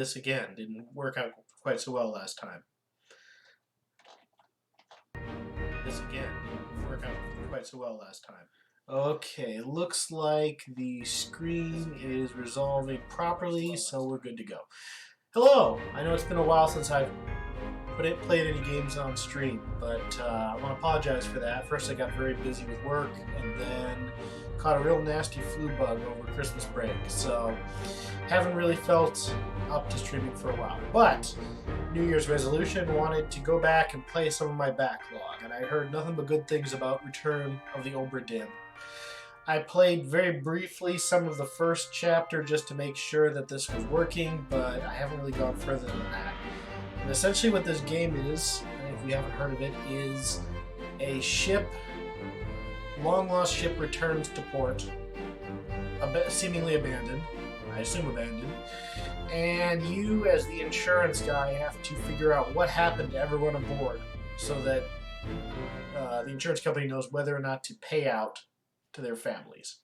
This again didn't work out quite so well last time. This again didn't work out quite so well last time. Okay, looks like the screen is resolving properly, so we're good to go. Hello! I know it's been a while since I've played any games on stream, but I want to apologize for that. First, I got very busy with work, and then caught a real nasty flu bug over Christmas break, so haven't really felt up to streaming for a while. But New Year's resolution, wanted to go back and play some of my backlog, and I heard nothing but good things about Return of the Obra Dinn. I played very briefly some of the first chapter just to make sure that this was working, but I haven't really gone further than that. And essentially what this game is, and if you haven't heard of it, is a ship, long-lost ship returns to port, seemingly abandoned, I assume abandoned, and you as the insurance guy have to figure out what happened to everyone aboard so that the insurance company knows whether or not to pay out to their families.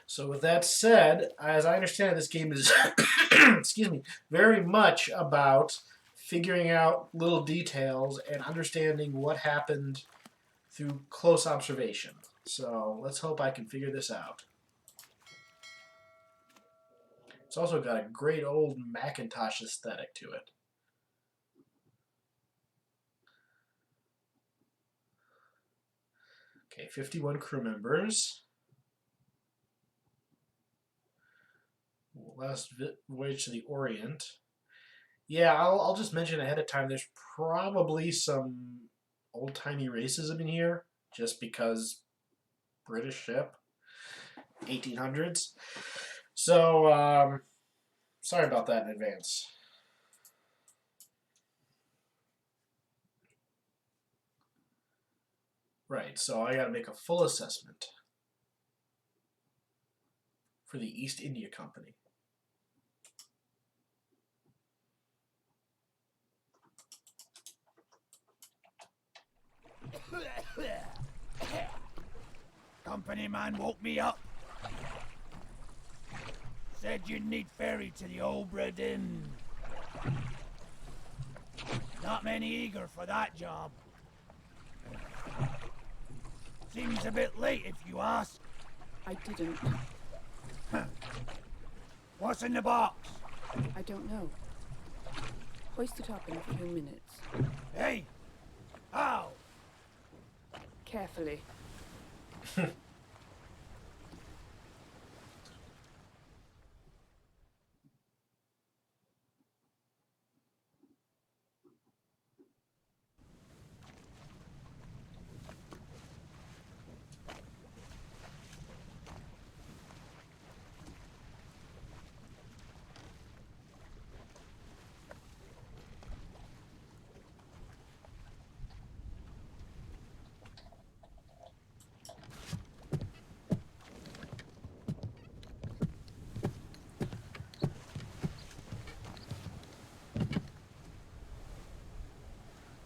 So with that said, as I understand it, this game is excuse me, very much about figuring out little details and understanding what happened through close observation. So let's hope I can figure this out. It's also got a great old Macintosh aesthetic to it. Okay, 51 crew members. Last voyage to the Orient. Yeah, I'll just mention ahead of time, there's probably some old-timey racism in here, just because British ship, 1800s. So, sorry about that in advance. Right, so I gotta make a full assessment for the East India Company. Company man woke me up. Said you'd need ferry to the Obra Dinn. Not many eager for that job. Seems a bit late if you ask. I didn't. What's in the box? I don't know. Hoist it up in a few minutes. Hey! How? Carefully.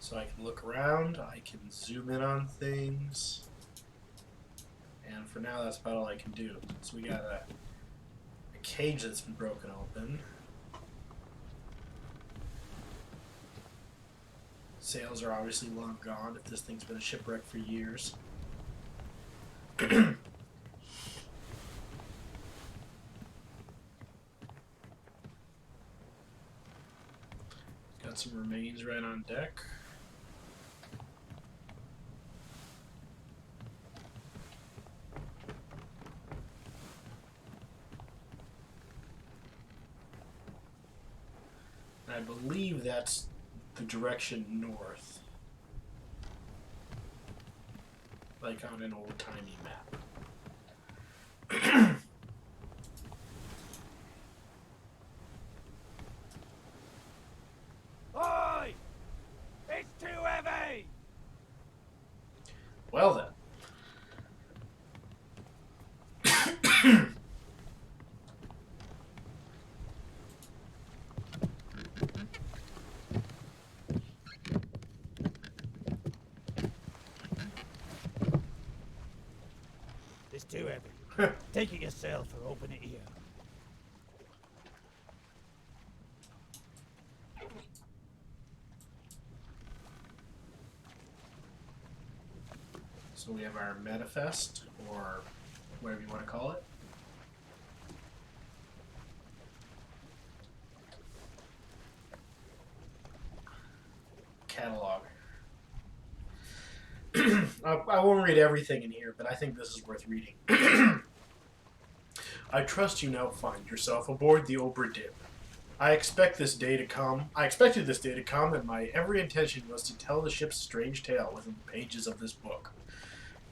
So I can look around, I can zoom in on things, and for now that's about all I can do. So we got a cage that's been broken open. Sails are obviously long gone if this thing's been a shipwreck for years. Got some remains right on deck. I believe that's the direction north. Like on an old-timey map. Oi! It's too heavy! Well then. It's too heavy. Take it yourself or open it here. So we have our manifest, or whatever you want to call it. Catalog. I won't read everything in here, but I think this is worth reading. I trust you now find yourself aboard the Obra Dinn. I expected this day to come, and my every intention was to tell the ship's strange tale within the pages of this book.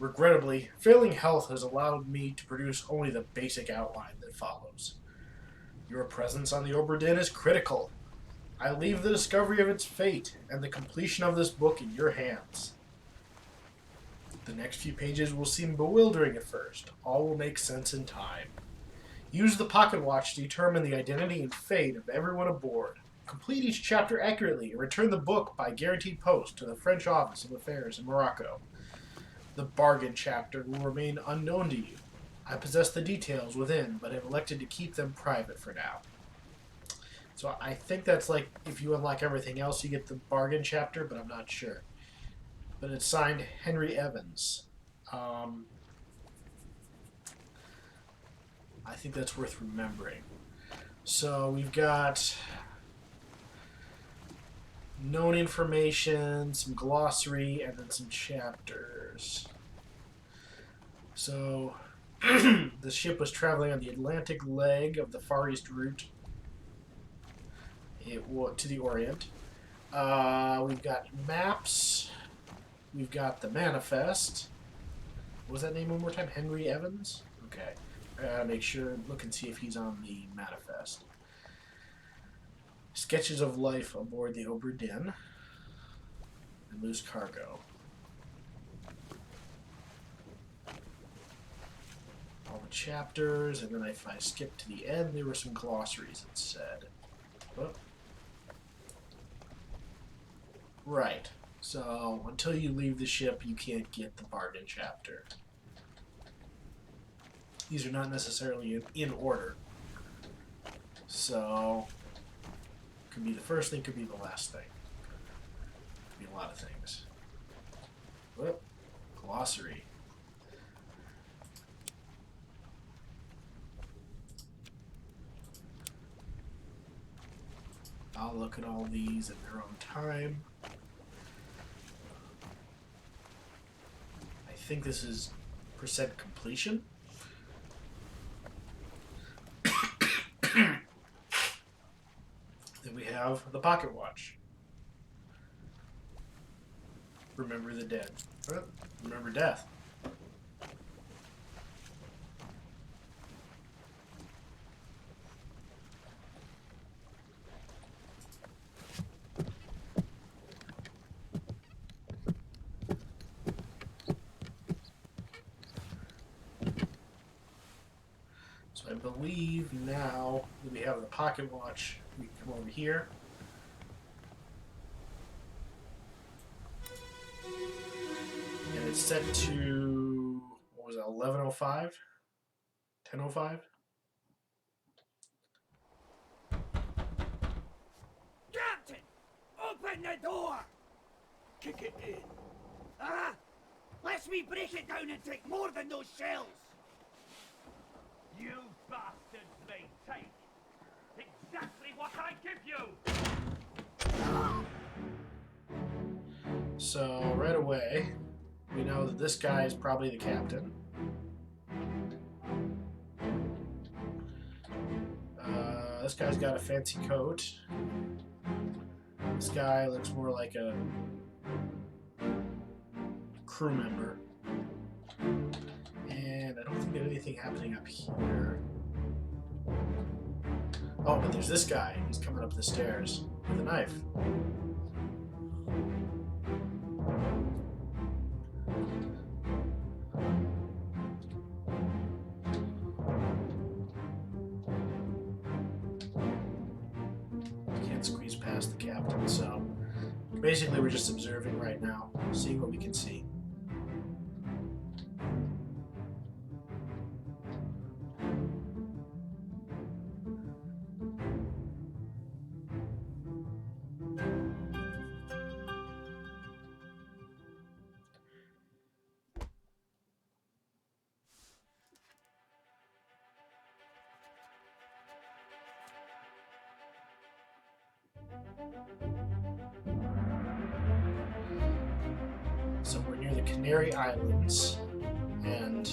Regrettably, failing health has allowed me to produce only the basic outline that follows. Your presence on the Obra Dinn is critical. I leave the discovery of its fate and the completion of this book in your hands. The next few pages will seem bewildering at first. All will make sense in time. Use the pocket watch to determine the identity and fate of everyone aboard. Complete each chapter accurately and return the book by guaranteed post to the French Office of Affairs in Morocco. The bargain chapter will remain unknown to you. I possess the details within, but have elected to keep them private for now. So I think that's like if you unlock everything else, you get the bargain chapter, but I'm not sure. But it's signed Henry Evans. I think that's worth remembering. So we've got known information, some glossary, and then some chapters. So the ship was traveling on the Atlantic leg of the Far East route to the Orient. We've got maps. We've got the manifest. What was that name one more time? Henry Evans? Okay. I gotta make sure, look and see if he's on the manifest. Sketches of life aboard the Obra Dinn and loose cargo. All the chapters, and then if I skip to the end, there were some glossaries, it said. Whoop. Right. So, until you leave the ship, you can't get the bargain chapter. These are not necessarily in order. So, could be the first thing, could be the last thing. Could be a lot of things. Whoop. Glossary. I'll look at all these in their own time. I think this is percent completion. Then we have the pocket watch. Remember the dead. Remember death. So I believe now that we have the pocket watch, we can come over here. And it's set to, what was it, 11:05? 10:05? Captain! Open the door! Kick it in. Ah! Let me break it down and take more than those shells! You bastards may take exactly what I give you! So right away, we know that this guy is probably the captain. This guy's got a fancy coat. This guy looks more like a crew member. And I don't think there's anything happening up here. Oh, but there's this guy. He's coming up the stairs with a knife. Can't squeeze past the captain, so basically we're just observing right now, seeing what we can see. So we're near the Canary Islands, and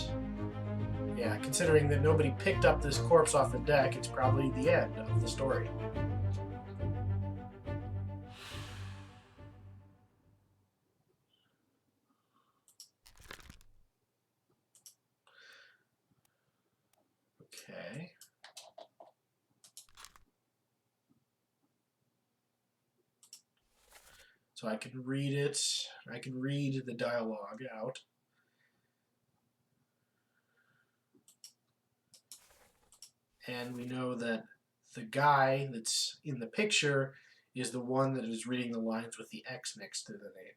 yeah, considering that nobody picked up this corpse off the deck, it's probably the end of the story. Okay. So I can read it. I can read the dialogue out. And we know that the guy that's in the picture is the one that is reading the lines with the X next to the name.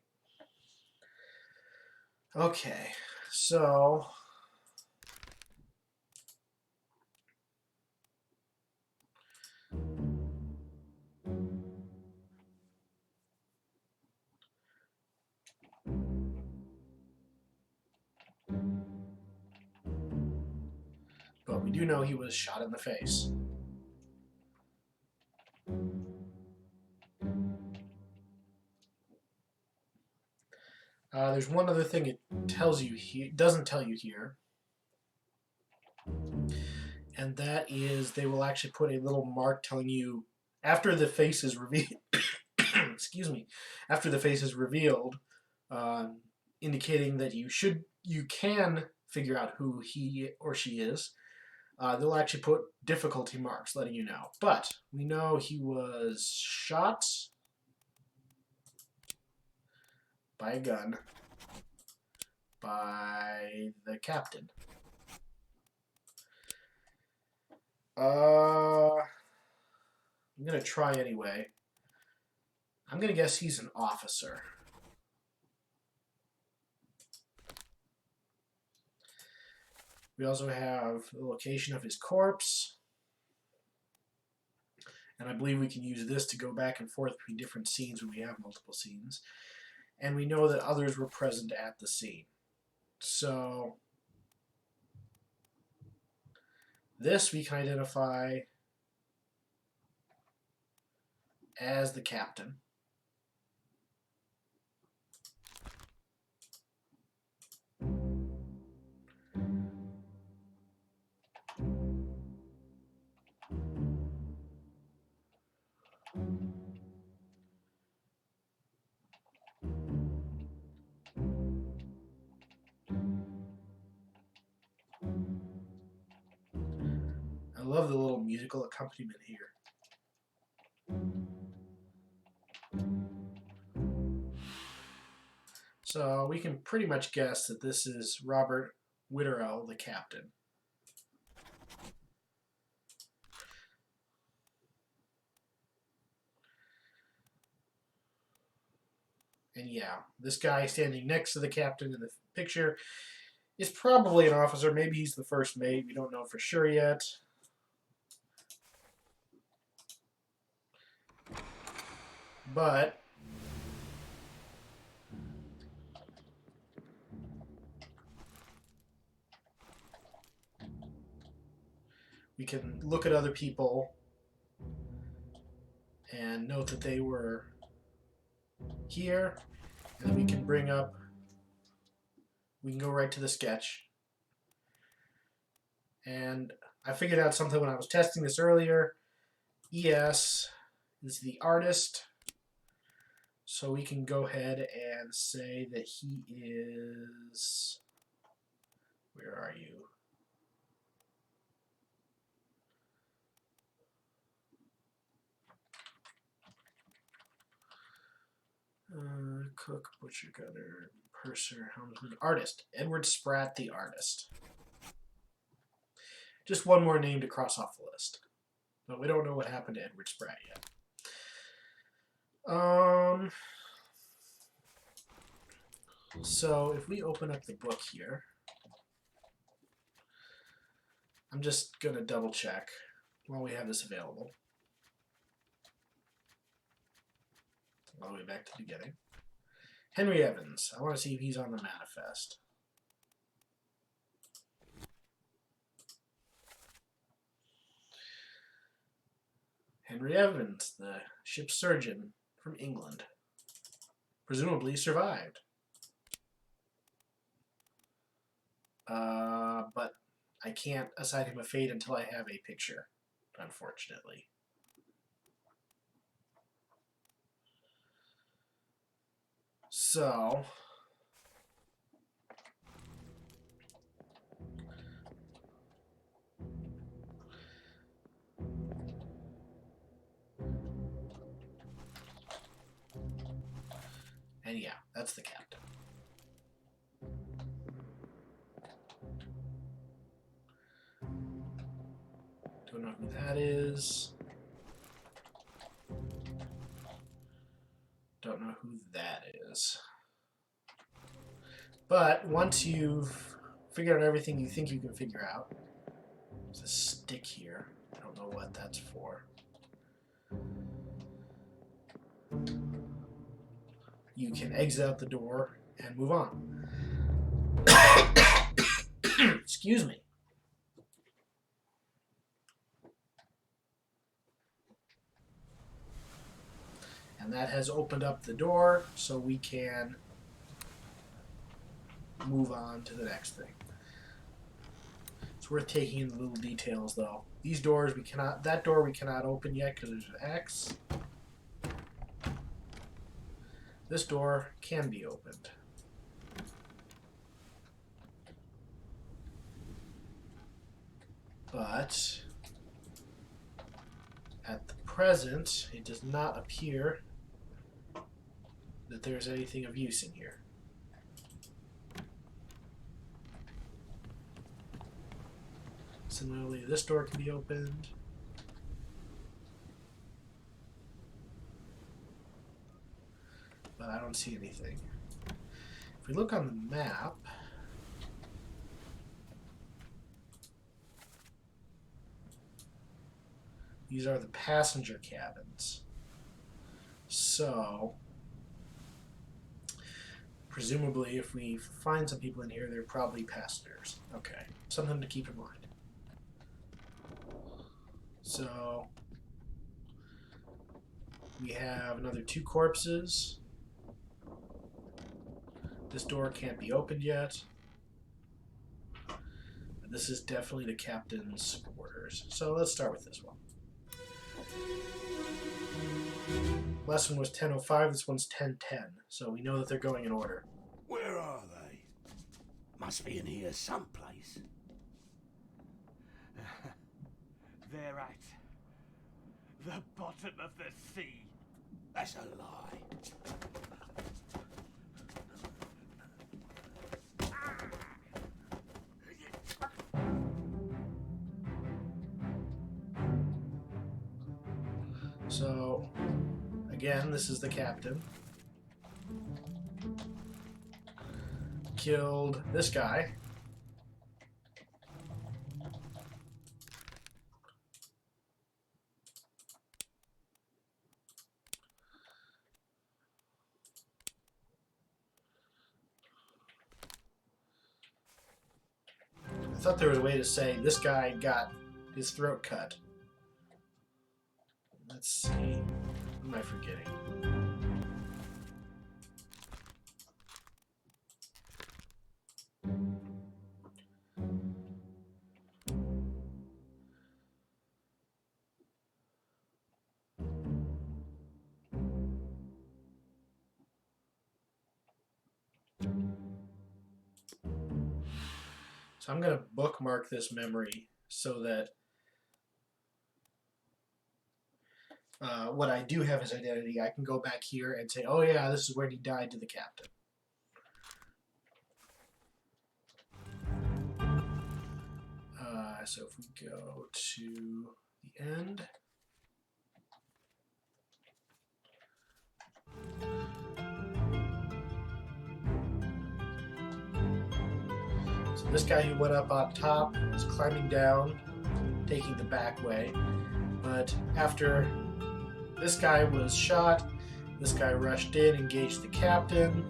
Okay, so but we do know he was shot in the face. There's one other thing it tells you he doesn't tell you here, and that is they will actually put a little mark telling you after the face is revealed. Excuse me. After the face is revealed, indicating that you can figure out who he or she is. They'll actually put difficulty marks, letting you know. But we know he was shot by a gun by the captain. I'm gonna try anyway. I'm gonna guess he's an officer. We also have the location of his corpse. And I believe we can use this to go back and forth between different scenes when we have multiple scenes. And we know that others were present at the scene. So this we can identify as the captain. I love the little musical accompaniment here. So we can pretty much guess that this is Robert Witterell, the captain. And yeah, this guy standing next to the captain in the picture is probably an officer. Maybe he's the first mate. We don't know for sure yet. But we can look at other people and note that they were here, and then we can bring up, we can go right to the sketch. And I figured out something when I was testing this earlier. ES is the artist, so we can go ahead and say that he is, where are you? Cook, butcher, gunner, purser, helmsman, artist. Edward Spratt, the artist. Just one more name to cross off the list. But we don't know what happened to Edward Spratt yet. So if we open up the book here, I'm just going to double check while we have this available. All the way back to the beginning. Henry Evans. I want to see if he's on the manifest. Henry Evans, the ship's surgeon from England, presumably survived. But I can't assign him a fate until I have a picture, unfortunately. So, and yeah, that's the captain. Don't know who that is. Don't know who that is. But once you've figured out everything you think you can figure out, there's a stick here. I don't know what that's for. You can exit out the door and move on. Excuse me. And that has opened up the door so we can move on to the next thing. It's worth taking in the little details though. These doors we cannot, that door we cannot open yet because there's an X. This door can be opened. But at the present, it does not appear that there's anything of use in here. Similarly, this door can be opened. But I don't see anything. If we look on the map, these are the passenger cabins. So, presumably, if we find some people in here, they're probably passengers. Okay, something to keep in mind. So, we have another 2 corpses. This door can't be opened yet. This is definitely the captain's quarters. So let's start with this one. Last one was 10:05, this one's 10:10. So we know that they're going in order. Where are they? Must be in here someplace. They're at the bottom of the sea. That's a lie. So, again, this is the captain. Killed this guy. I thought there was a way to say this guy got his throat cut. Let's see. What am I forgetting? So I'm going to bookmark this memory so that what I do have his identity, I can go back here and say, oh yeah, this is when he died to the captain. So if we go to the end, so this guy who went up on top is climbing down, taking the back way, but after this guy was shot, this guy rushed in, engaged the captain,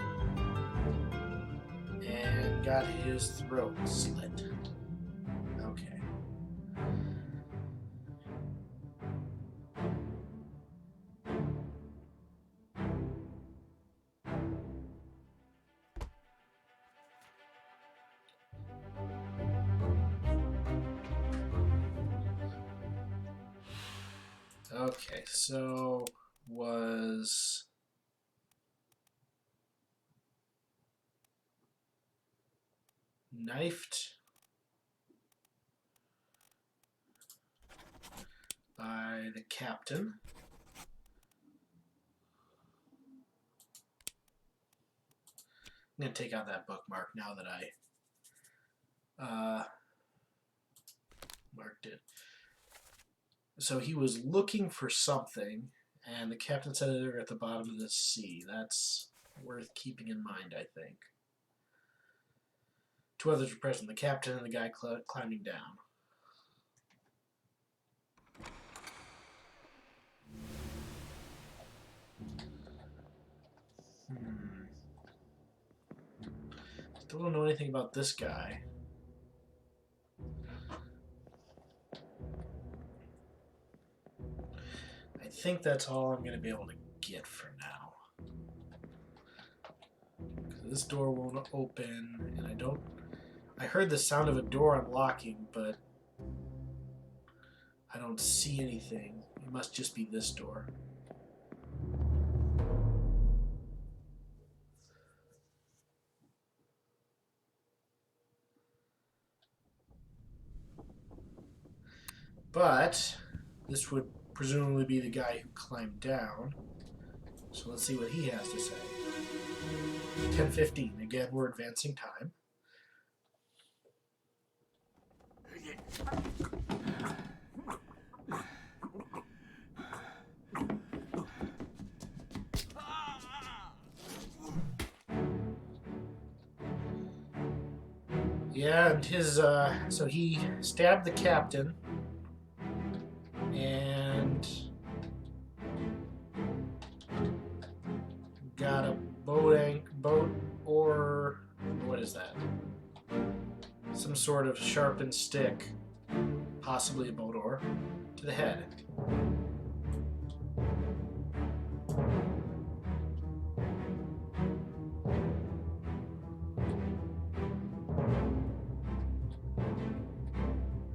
and got his throat slit. Okay. Okay, so was knifed by the captain. I'm going to take out that bookmark now that I marked it. So he was looking for something, and the captain said they were at the bottom of the sea. That's worth keeping in mind, I think. 2 others were present, the captain and the guy climbing down. Still don't know anything about this guy. I think that's all I'm going to be able to get for now. This door won't open, and I heard the sound of a door unlocking, but I don't see anything. It must just be this door. But this would presumably be the guy who climbed down. So let's see what he has to say. 10:15. Again, we're advancing time. Yeah, and so he stabbed the captain and got a boat or what is that? Some sort of sharpened stick, possibly a boat oar, to the head.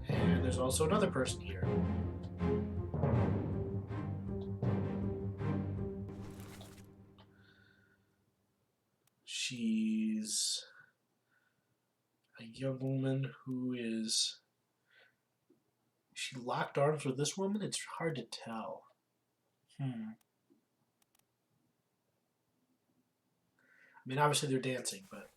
And there's also another person here. She's a young woman who is... She locked arms with this woman? It's hard to tell. I mean, obviously they're dancing, but...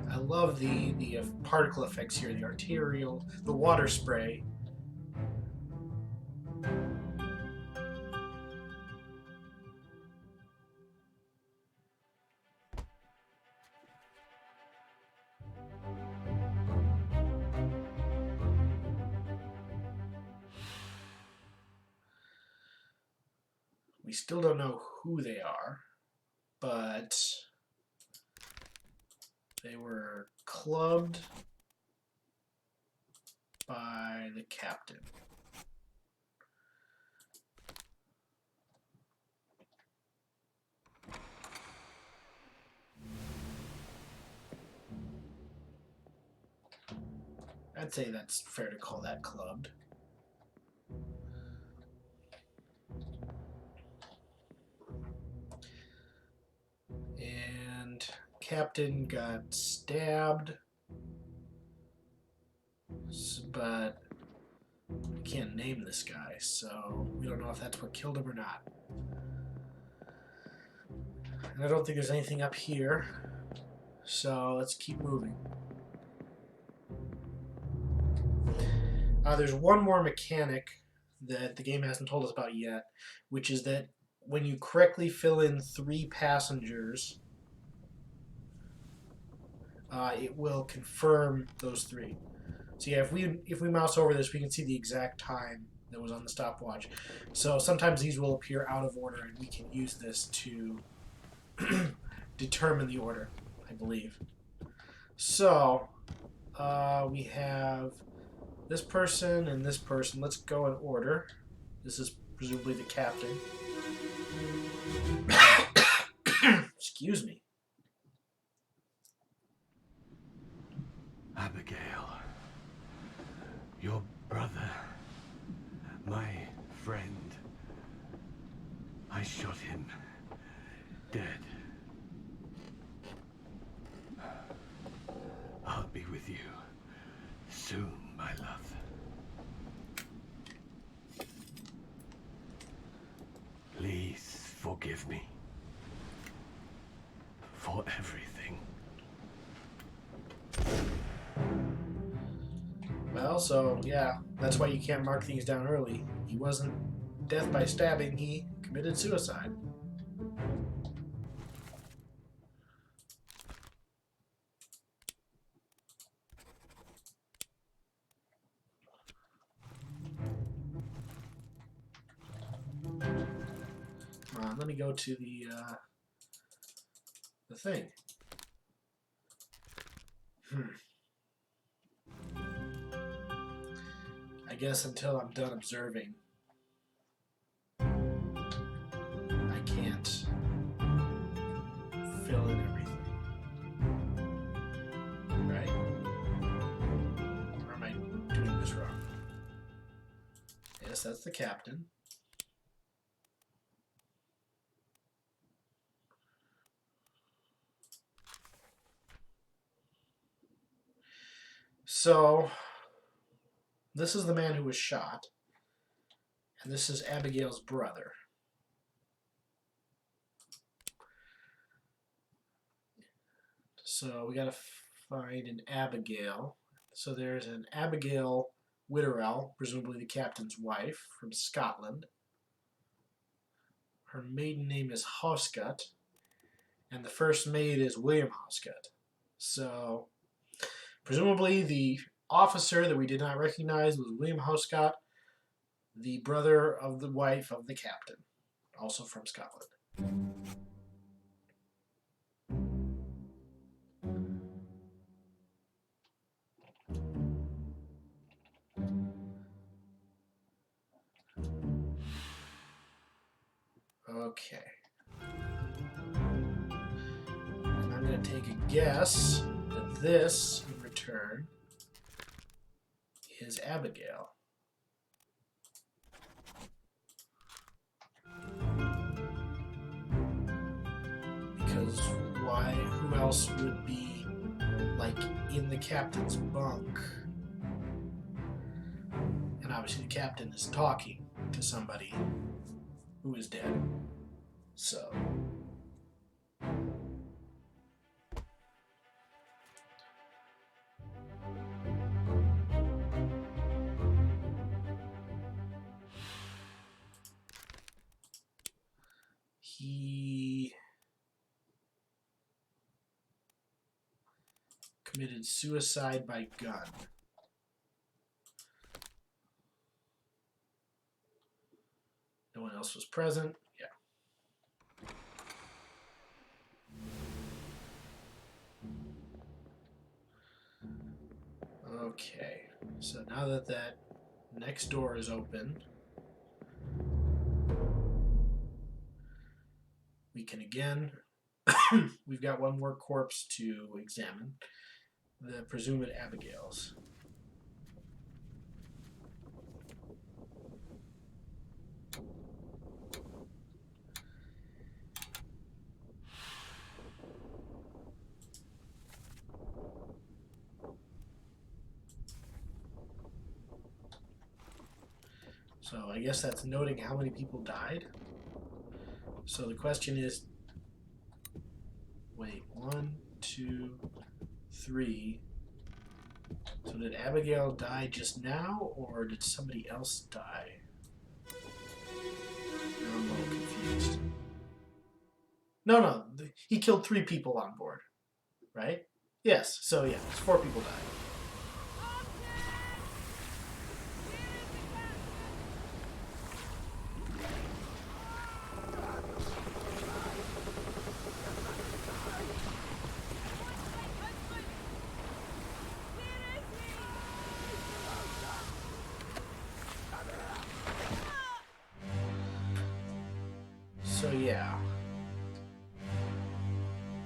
I love the particle effects here, the arterial, the water spray. We still don't know who they are, but they were clubbed by the captain. I'd say that's fair to call that clubbed. And captain got stabbed, but we can't name this guy, so we don't know if that's what killed him or not. And I don't think there's anything up here, so let's keep moving. There's one more mechanic that the game hasn't told us about yet, which is that when you correctly fill in 3 passengers, it will confirm those 3. So yeah, if we mouse over this, we can see the exact time that was on the stopwatch. So sometimes these will appear out of order, and we can use this to determine the order, I believe. So we have this person and this person. Let's go in order. This is presumably the captain. Excuse me. Abigail, your brother, my friend, I shot him dead. I'll be with you soon, my love. Please forgive me for everything. Well, so, yeah, that's why you can't mark things down early. He wasn't death by stabbing, he committed suicide. Come on, let me go to the thing. I guess until I'm done observing, I can't fill in everything. Right? Or am I doing this wrong? Yes, that's the captain. So, this is the man who was shot, and this is Abigail's brother. So we gotta find an Abigail. So there's an Abigail Witterell, presumably the captain's wife, from Scotland. Her maiden name is Hoscut, and the first mate is William Hoscut. So, presumably the officer that we did not recognize was William Hoscut, the brother of the wife of the captain, also from Scotland. Okay. And I'm going to take a guess that this, in return, is Abigail. Because why? Who else would be, like, in the captain's bunk? And obviously the captain is talking to somebody who is dead. So... he committed suicide by gun. No one else was present. Yeah. Okay. So now that that next door is open, we can again, we've got one more corpse to examine, the presumed Abigail's. So I guess that's noting how many people died. So the question is, wait, 1, 2, 3. So did Abigail die just now, or did somebody else die? Now I'm a little confused. No, he killed 3 people on board, right? Yes, so yeah, 4 people died. So yeah.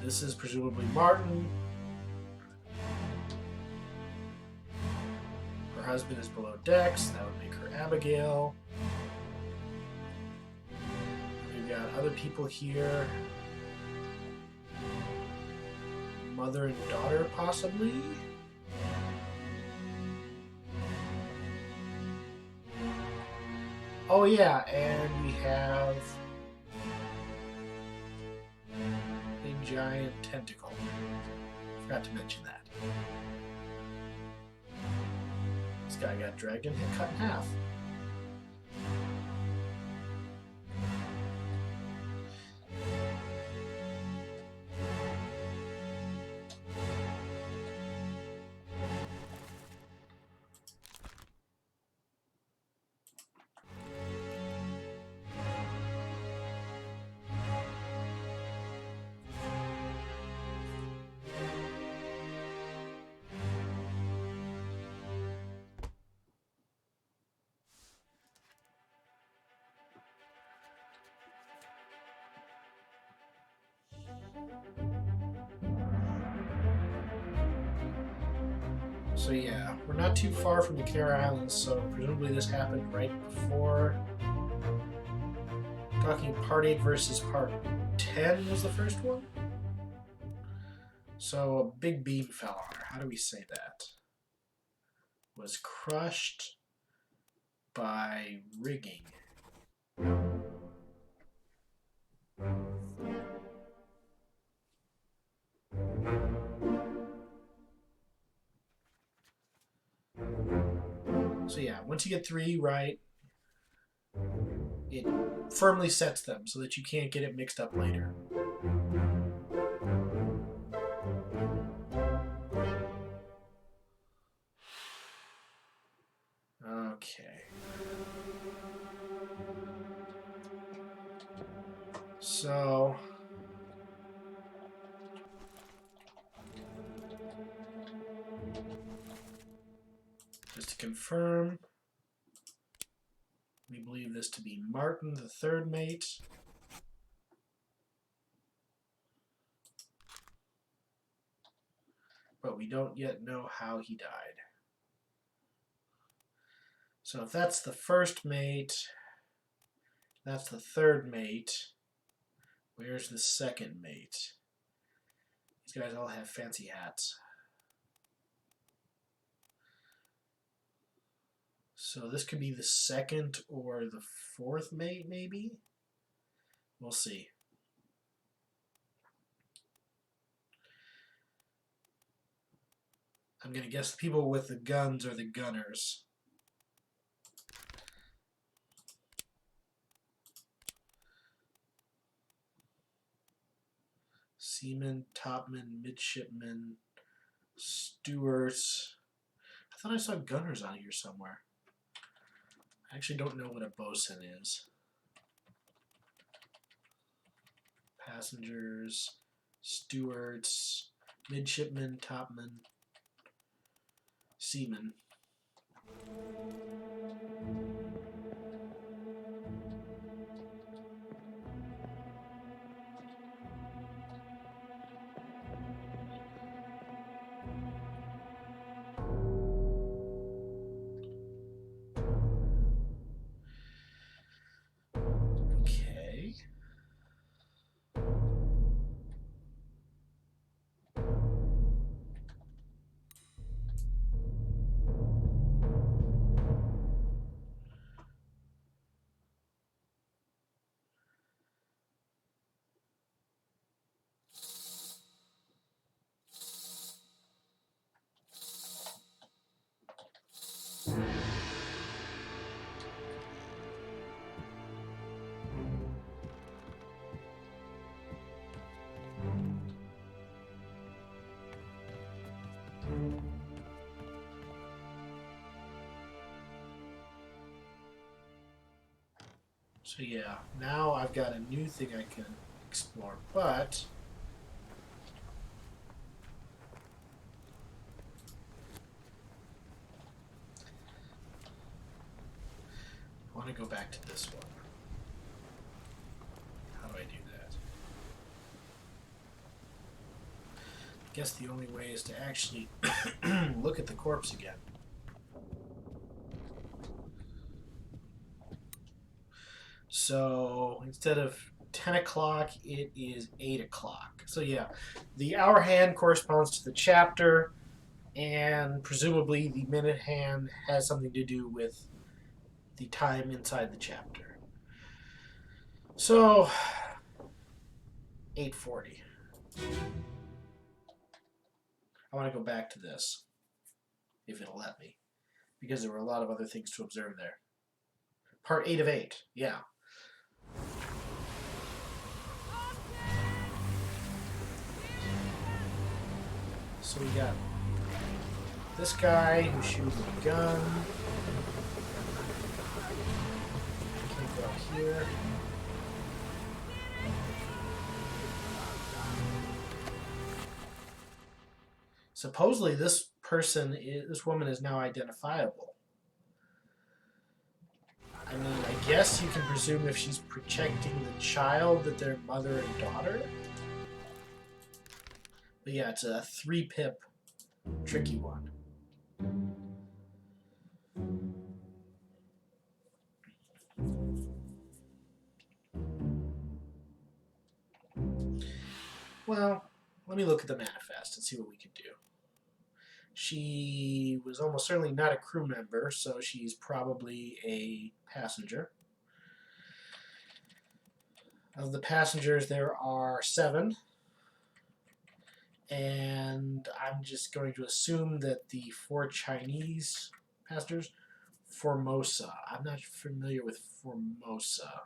This is presumably Martin. Her husband is below decks. That would make her Abigail. We've got other people here. Mother and daughter, possibly? Oh yeah, and we have a giant tentacle. Forgot to mention that. This guy got dragged and cut in half. So yeah, we're not too far from the Canary Islands, so presumably this happened right before. Talking Part 8 versus Part 10 was the first one? So a big beam fell on her. How do we say that? Was crushed by rigging. So yeah, once you get 3 right, it firmly sets them so that you can't get it mixed up later. Okay. So just to confirm, we believe this to be Martin, the third mate. But we don't yet know how he died. So if that's the first mate, that's the third mate, where's the second mate? These guys all have fancy hats. So this could be the second or the fourth mate, maybe? We'll see. I'm going to guess the people with the guns are the gunners. Seamen, topmen, midshipmen, stewards. I thought I saw gunners on here somewhere. I actually don't know what a bosun is. Passengers, stewards, midshipmen, topmen, seamen. Okay. So yeah, now I've got a new thing I can explore, but I want to go back to this one. How do I do that? I guess the only way is to actually look at the corpse again. So instead of 10 o'clock, it is 8 o'clock. So yeah, the hour hand corresponds to the chapter, and presumably the minute hand has something to do with the time inside the chapter. So 8:40. I want to go back to this, if it'll let me, because there were a lot of other things to observe there. Part 8 of 8, yeah. So we got this guy who's shooting a gun. Can't go up here. Supposedly this woman is now identifiable. I mean, I guess you can presume if she's protecting the child that they're mother and daughter. But yeah, it's a 3-pip tricky one. Well, let me look at the manifest and see what we can do. She was almost certainly not a crew member, so she's probably a passenger. Of the passengers, there are 7. And I'm just going to assume that the 4 Chinese passengers, Formosa. I'm not familiar with Formosa.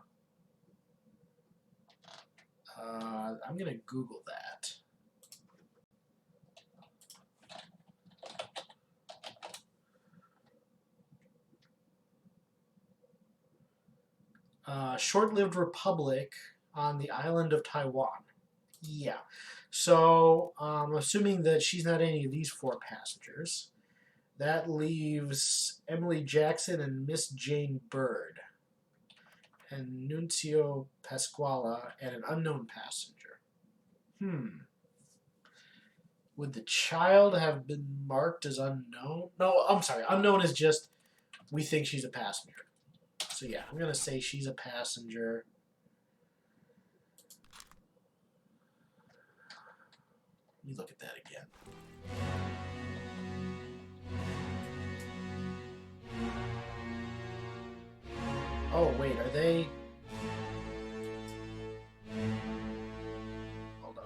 I'm going to Google that. Short-lived republic on the island of Taiwan. Yeah. So, assuming that she's not any of these 4 passengers, that leaves Emily Jackson and Miss Jane Bird, and Nuncio Pasquala, and an unknown passenger. Would the child have been marked as unknown? No, I'm sorry. Unknown is just, we think she's a passenger. So yeah, I'm going to say she's a passenger. Let me look at that again. Oh, wait, are they... Hold on.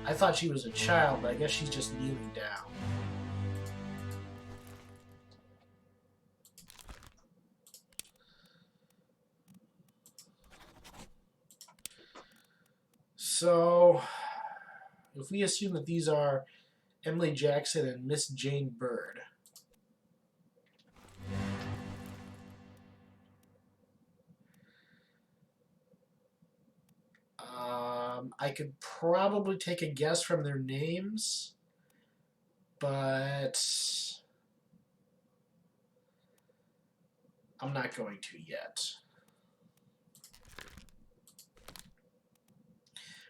I thought she was a child, but I guess she's just kneeling down. So, if we assume that these are Emily Jackson and Miss Jane Bird, I could probably take a guess from their names, but I'm not going to yet.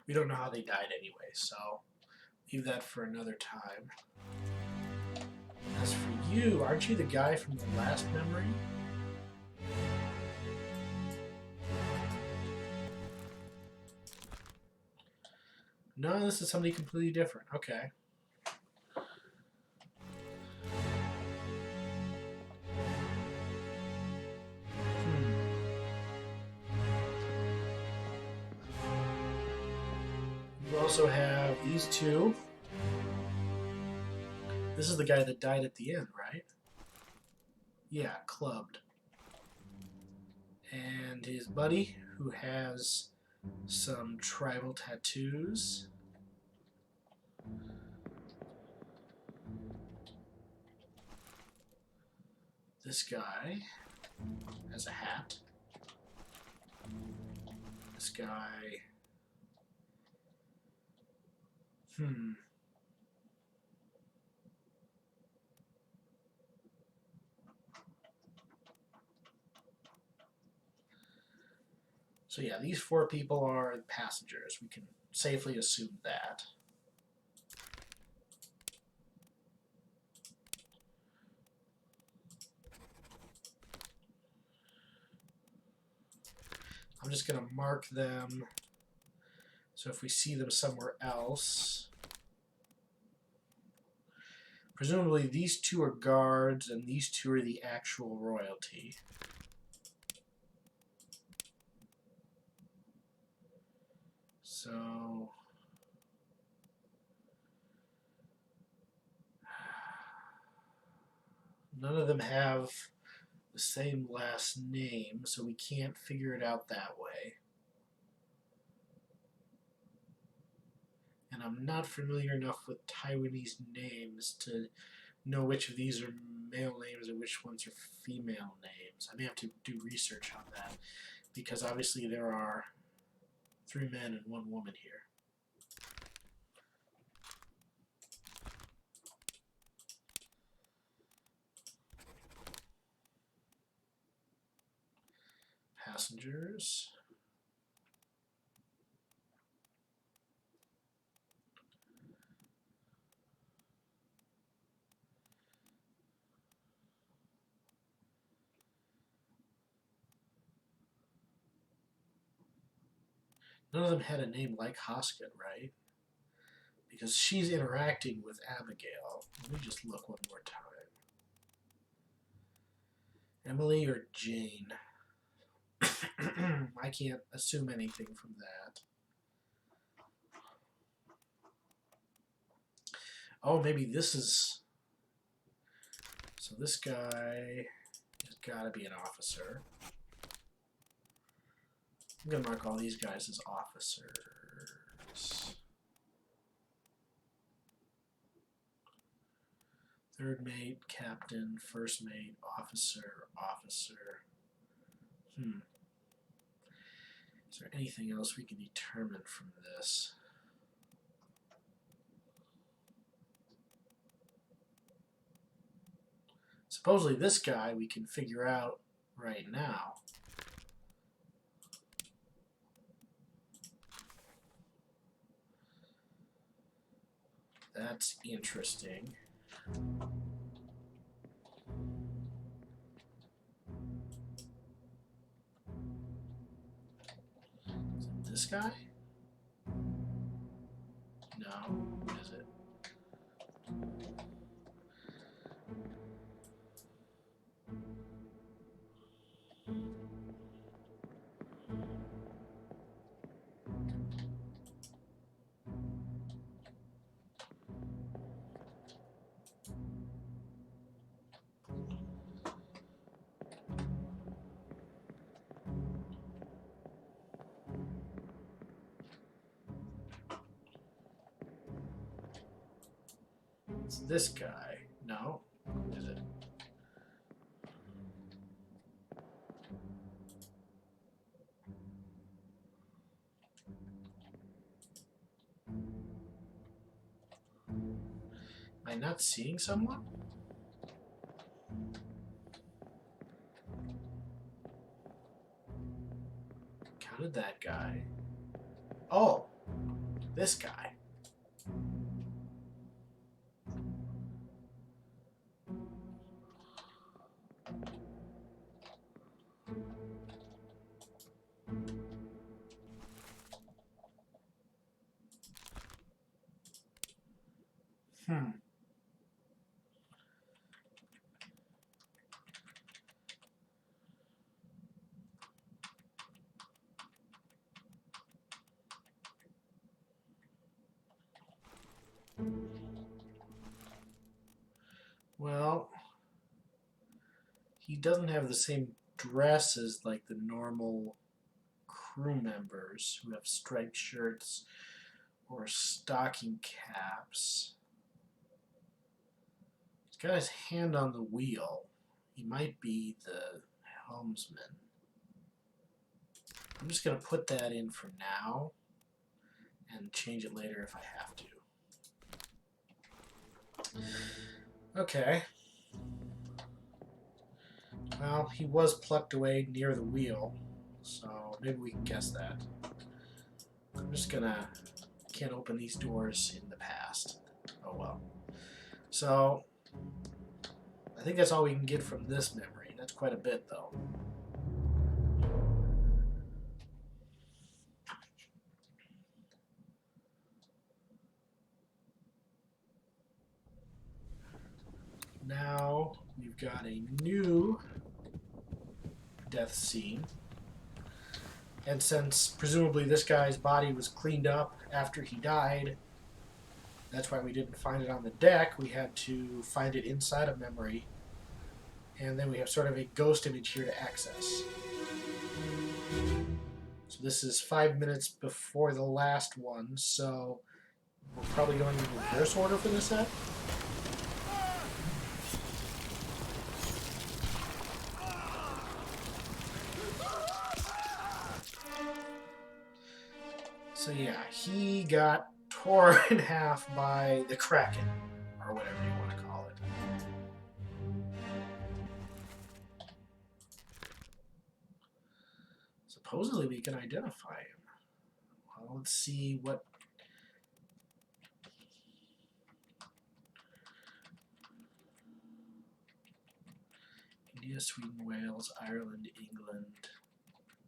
We don't know how they died anyway, so leave that for another time. As for you, aren't you the guy from the last memory? No, this is somebody completely different. Okay. You also have these 2. This is the guy that died at the end, right? Yeah, clubbed. And his buddy, who has some tribal tattoos. This guy has a hat. This guy... So yeah, these 4 people are passengers. We can safely assume that. I'm just going to mark them. So if we see them somewhere else, presumably these 2 are guards and these 2 are the actual royalty. So none of them have the same last name, so we can't figure it out that way. And I'm not familiar enough with Taiwanese names to know which of these are male names and which ones are female names. I may have to do research on that, because obviously there are 3 men and 1 woman here. Passengers. None of them had a name like Hoskin, right? Because she's interacting with Abigail. Let me just look one more time. Emily or Jane? I can't assume anything from that. Oh, maybe this is... So this guy has got to be an officer. I'm going to mark all these guys as officers. Third mate, captain, first mate, officer, officer. Is there anything else we can determine from this? Supposedly this guy we can figure out right now. That's interesting. Is it this guy? No. Is it? It's this guy. No. Is it? Am I not seeing someone? Counted that guy. Oh, this guy. Well, he doesn't have the same dress as like the normal crew members who have striped shirts or stocking caps. He's got his hand on the wheel. He might be the helmsman. I'm just going to put that in for now and change it later if I have to. Okay. Well, he was plucked away near the wheel, So maybe we can guess that. I'm just gonna... Can't open these doors in the past. Oh well. So... I think that's all we can get from this memory. That's quite a bit, though. Now we've got a new death scene. And since presumably this guy's body was cleaned up after he died, that's why we didn't find it on the deck. We had to find it inside of memory. And then we have sort of a ghost image here to access. So this is 5 minutes before the last one, so we're probably going in reverse order for this set. So yeah, he got torn in half by the Kraken, or whatever you want to call it. Supposedly we can identify him. Well, let's see what... India, Sweden, Wales, Ireland, England,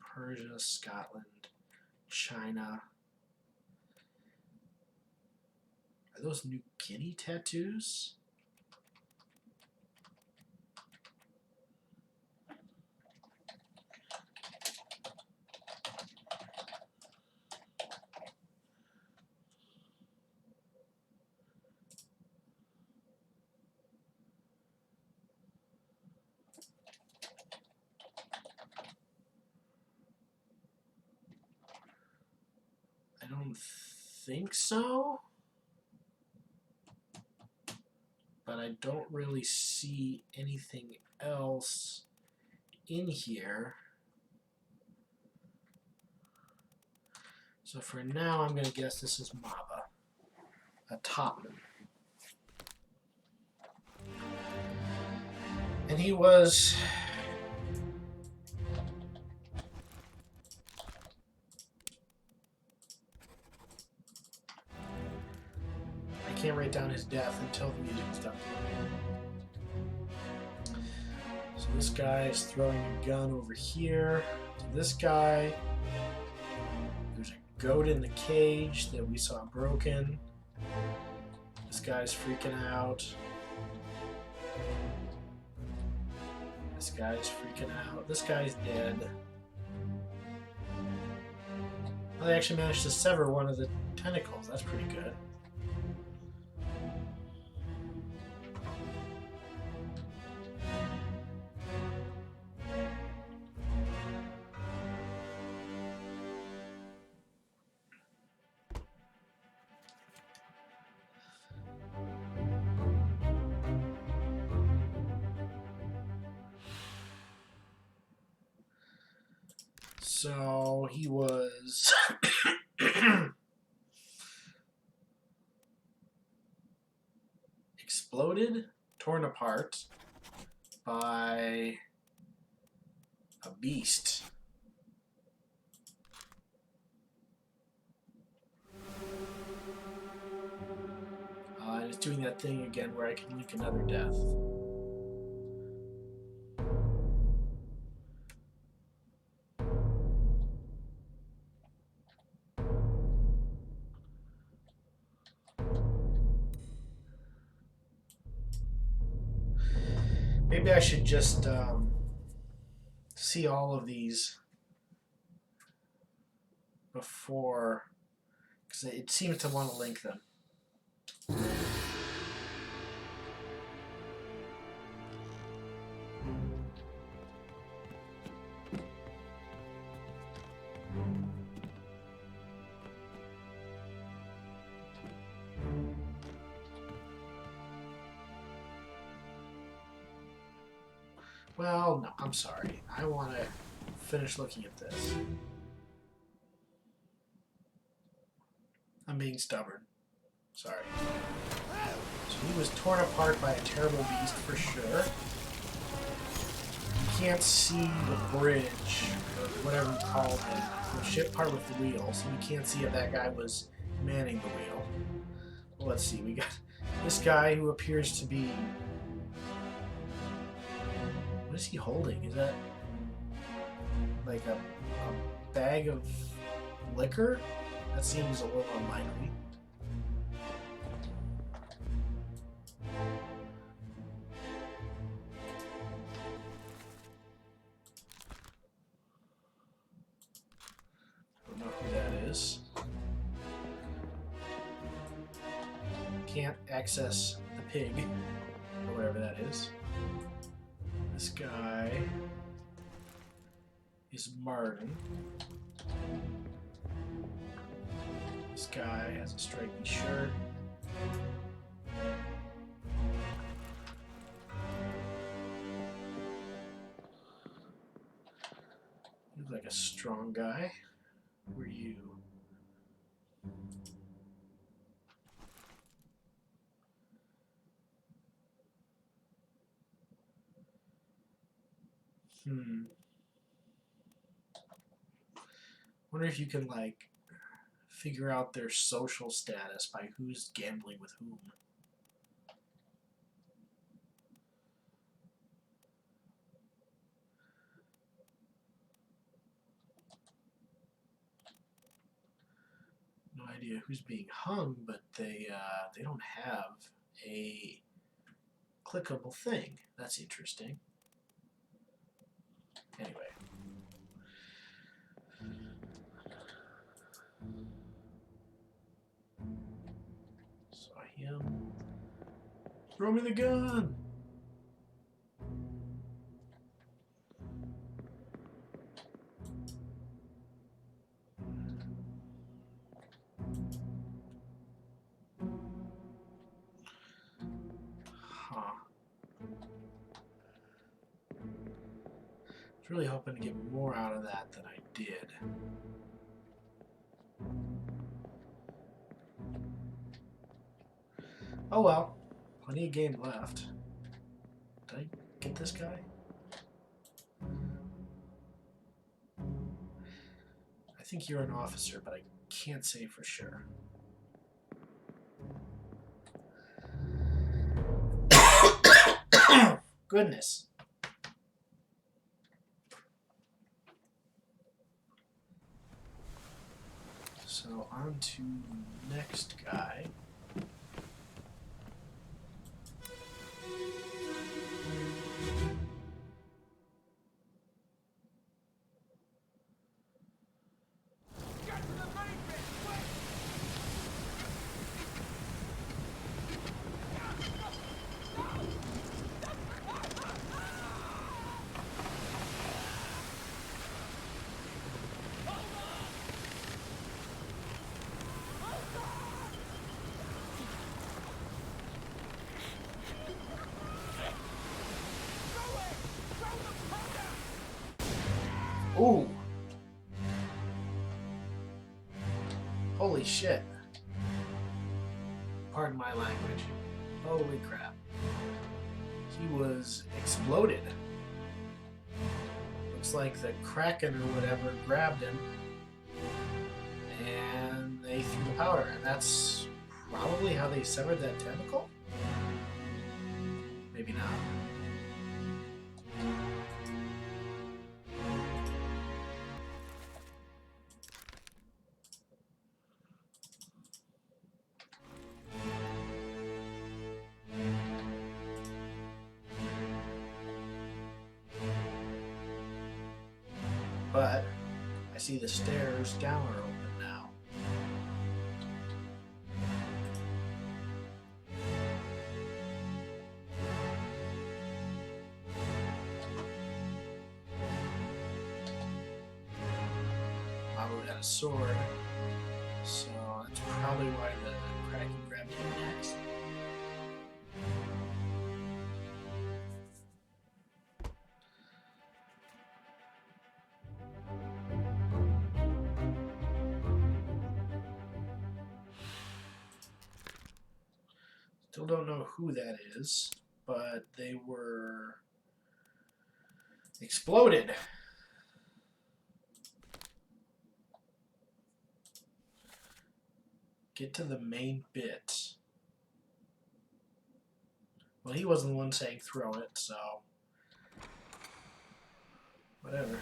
Persia, Scotland, China. Are those New Guinea tattoos? I don't think so. But I don't really see anything else in here. So for now, I'm going to guess this is Maba, a topman. And he was... I can't write down his death until the music is done. So this guy is throwing a gun over here to this guy. There's a goat in the cage that we saw broken. This guy's freaking out. This guy's freaking out. This guy's dead. Well, they actually managed to sever one of the tentacles. That's pretty good. So he was exploded, torn apart by a beast. And it's doing that thing again where I can link another death. Maybe I should just see all of these before, because it seems to want to link them. Well, no, I'm sorry. I want to finish looking at this. I'm being stubborn. Sorry. So he was torn apart by a terrible beast for sure. You can't see the bridge, or whatever you call the ship part with the wheel, so you can't see if that guy was manning the wheel. Well, let's see. We got this guy who appears to be. What is he holding? Is that like a bag of liquor? That seems a little unlikely. Don't know who that is. Can't access the pig, or whatever that is. This guy is Martin. This guy has a stripy shirt. You look like a strong guy. Who are you? Wonder if you can like figure out their social status by who's gambling with whom. No idea who's being hung, but they don't have a clickable thing. That's interesting. Anyway. Saw him. Throw me the gun! Huh. I was really hoping to get more out of that than I did. Oh well, plenty of game left. Did I get this guy? I think you're an officer, but I can't say for sure. Goodness. So on to the next guy. Ooh. Holy shit. Pardon my language. Holy crap. He was exploded. Looks like the Kraken or whatever grabbed him and they threw the powder, and that's probably how they severed that tentacle? Maybe not. But I see the stairs down are open now. Mamu got a sword, so that's probably why the Kraken grabbed him next. Still don't know who that is, but they were exploded. Get to the main bit. Well, he wasn't the one saying throw it, so whatever.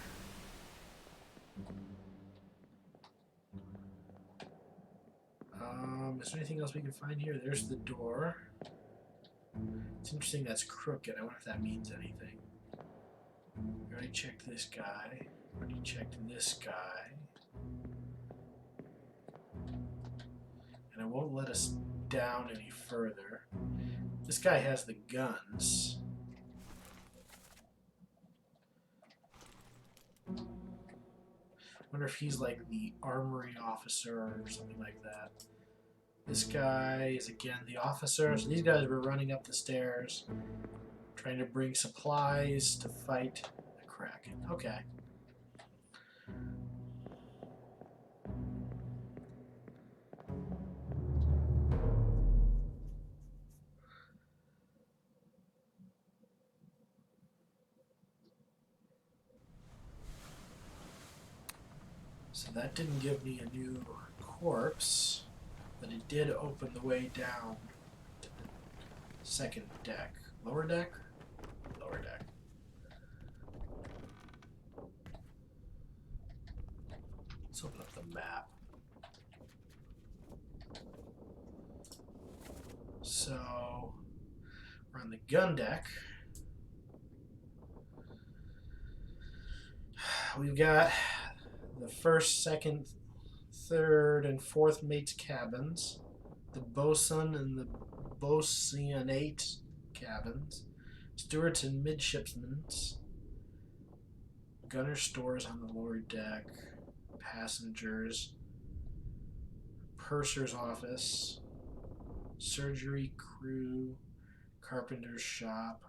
Is there anything else we can find here? There's the door. It's interesting that's crooked. I wonder if that means anything. We already checked this guy. Already checked this guy. And it won't let us down any further. This guy has the guns. Wonder if he's like the armory officer or something like that. This guy is again the officer. So these guys were running up the stairs, trying to bring supplies to fight the Kraken. Okay. So that didn't give me a new corpse, but it did open the way down to the second deck. Lower deck? Lower deck. Let's open up the map. So we're on the gun deck. We've got the first, second, third, and fourth mate's cabins, the bosun and the bosunate cabins, stewards and midshipmen's, gunner stores on the lower deck, passengers, purser's office, surgery crew, carpenter's shop,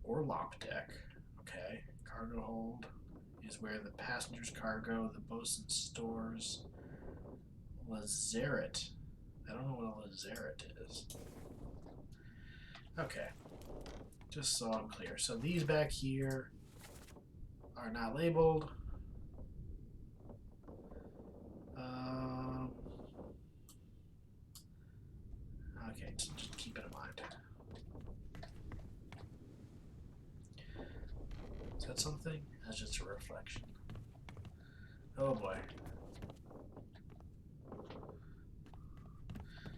orlop deck. Okay, cargo hold is where the passenger's cargo, the bosun's stores, lazarette. I don't know what a lazarette is. Okay, just so I'm clear. So these back here are not labeled. Okay, so just keep it in mind. Is that something? That's just a reflection. Oh boy.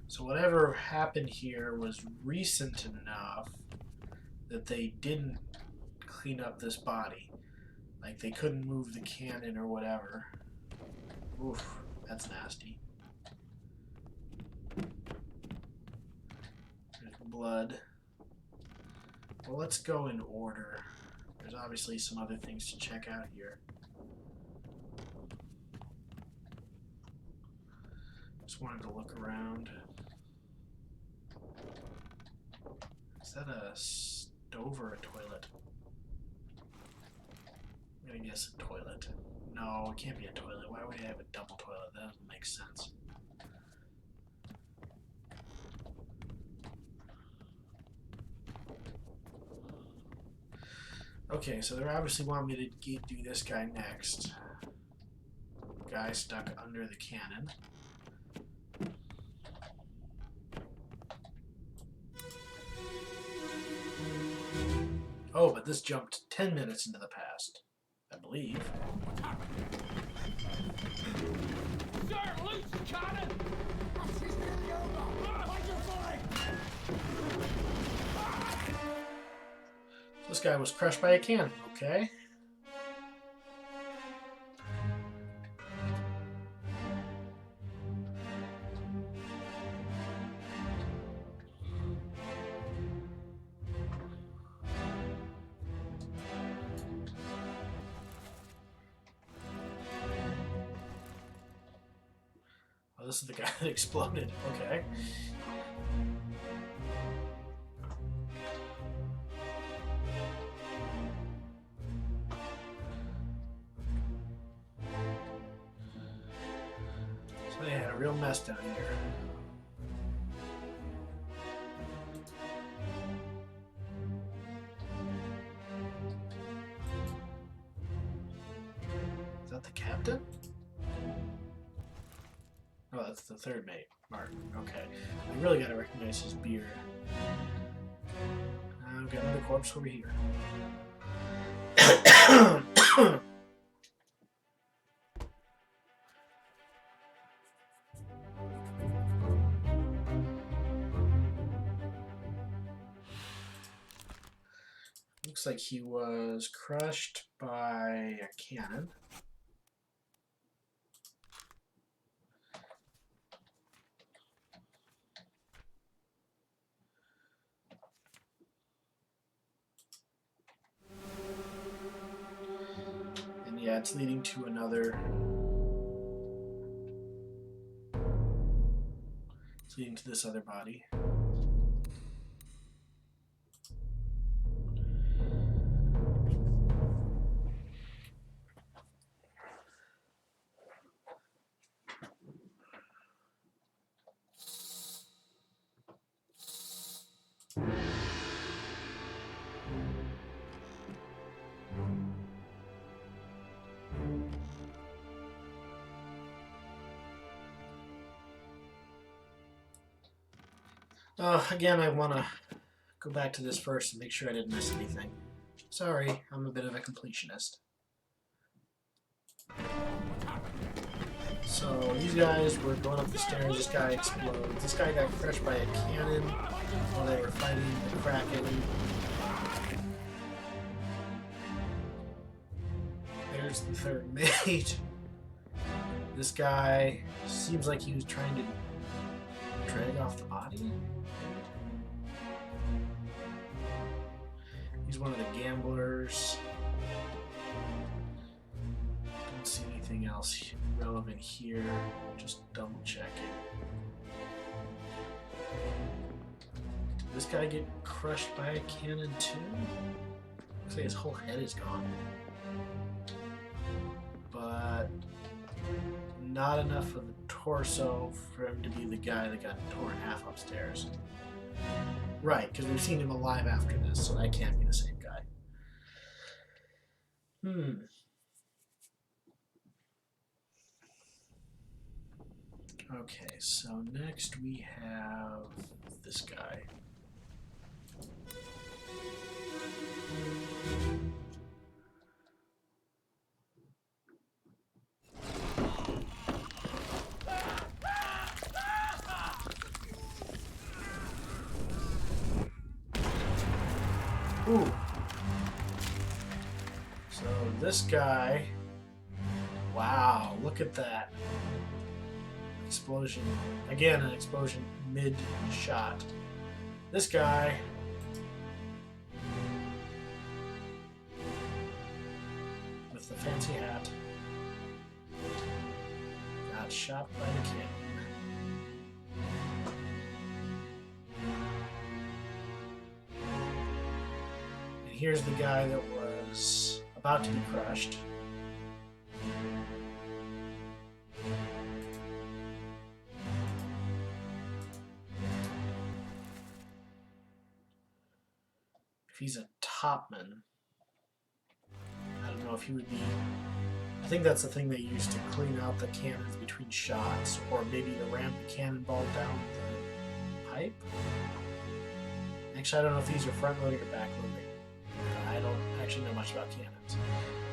So whatever happened here was recent enough that they didn't clean up this body. Like they couldn't move the cannon or whatever. Oof, that's nasty. There's blood. Well, let's go in order. There's obviously some other things to check out here. Just wanted to look around. Is that a stove or a toilet? I'm gonna guess a toilet. No, it can't be a toilet. Why would you have a double toilet? That doesn't make sense. Okay, so they obviously want me to do this guy next. Guy stuck under the cannon. Oh, but this jumped 10 minutes into the past, I believe. Sir, loose the cannon! Find your flag! This guy was crushed by a cannon, okay. Oh, this is the guy that exploded, okay. So they had a real mess down here. Is that the captain? Oh, that's the third mate, Martin. Okay. I really gotta recognize his beard. I've got another corpse over here. Looks like he was crushed by a cannon. And yeah, it's leading to another. It's leading to this other body. Again, I want to go back to this first and make sure I didn't miss anything. Sorry, I'm a bit of a completionist. So these guys were going up the stairs. This guy explodes. This guy got crushed by a cannon while they were fighting the Kraken. There's the third mate. This guy seems like he was trying to drag off the body. He's one of the gamblers. Don't see anything else relevant here. Just double checking. Did this guy get crushed by a cannon too? Looks like his whole head is gone. But not enough of the torso for him to be the guy that got torn half upstairs. Right, because we've seen him alive after this, so that can't be the same guy. Okay, so next we have this guy. Ooh. So this guy, wow, look at that. Explosion. Again, an explosion mid-shot. This guy with the fancy hat got shot by the cannon. And here's the guy that was about to be crushed. He's a topman. I don't know if he would be. I think that's the thing they used to clean out the cannons between shots, or maybe to ram the cannonball down the pipe. Actually, I don't know if these are front loading or back loading. I don't actually know much about cannons.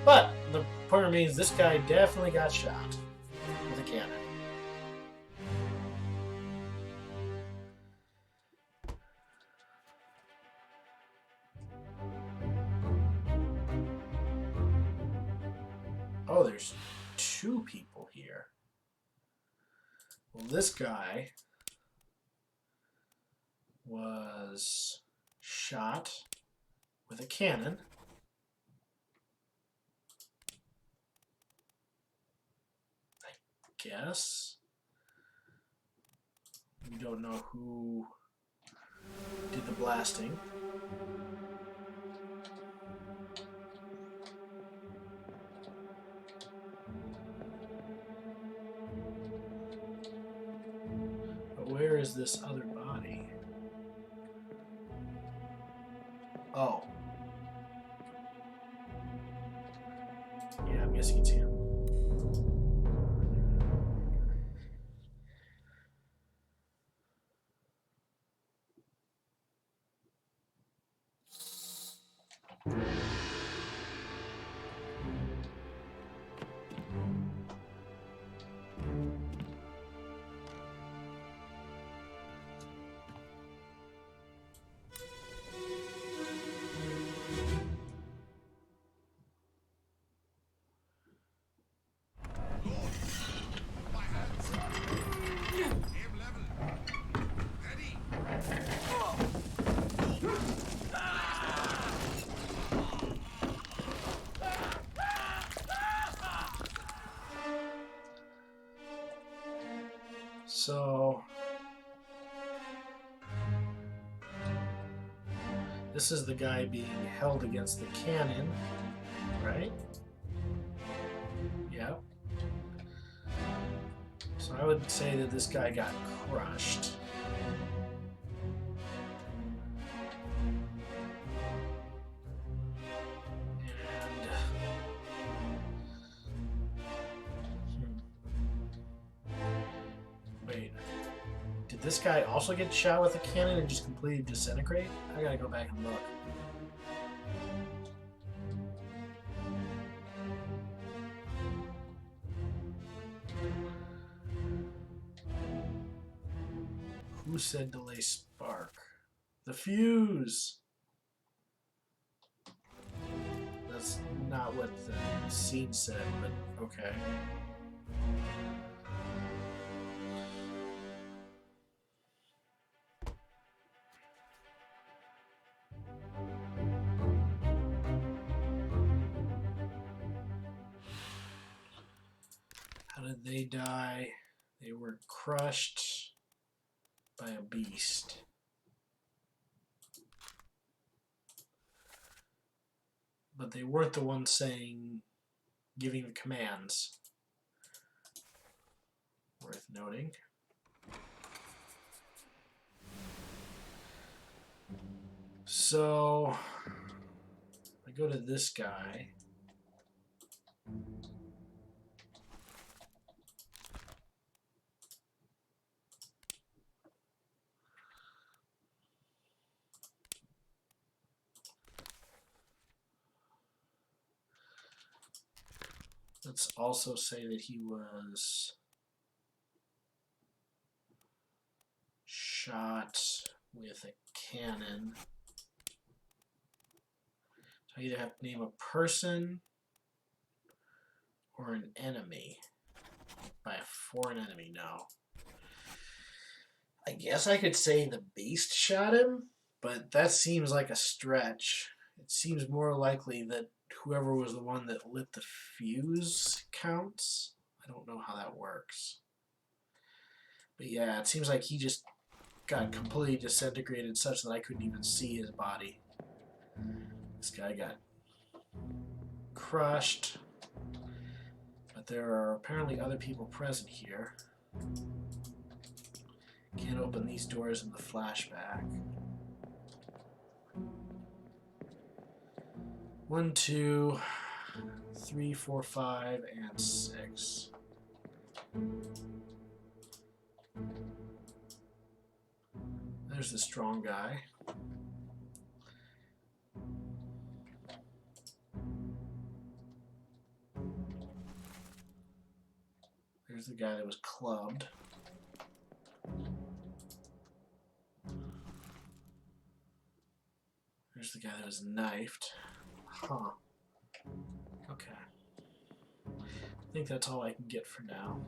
But the point remains, this guy definitely got shot with a cannon. Oh, there's two people here. Well, this guy was shot with a cannon. I guess. We don't know who did the blasting. Where is this other body? Oh. Yeah, I'm guessing it's him. So this is the guy being held against the cannon, right? Yep. So I would say that this guy got crushed. Wait. Did this guy also get shot with a cannon and just completely disintegrate? I gotta go back and look. Who said delay spark? The fuse! That's not what the scene said, but okay. How did they die? They were crushed by a beast. But they weren't the ones giving the commands. Worth noting. So I go to this guy. Let's also say that he was shot with a cannon. So I either have to name a person or an enemy. By a foreign enemy, no. I guess I could say the beast shot him, but that seems like a stretch. It seems more likely that whoever was the one that lit the fuse counts. I don't know how that works. But yeah, it seems like he just got completely disintegrated such that I couldn't even see his body. This guy got crushed. But there are apparently other people present here. Can't open these doors in the flashback. 1, 2, 3, 4, 5, and 6. There's the strong guy. There's the guy that was clubbed. There's the guy that was knifed. Huh. Okay. I think that's all I can get for now.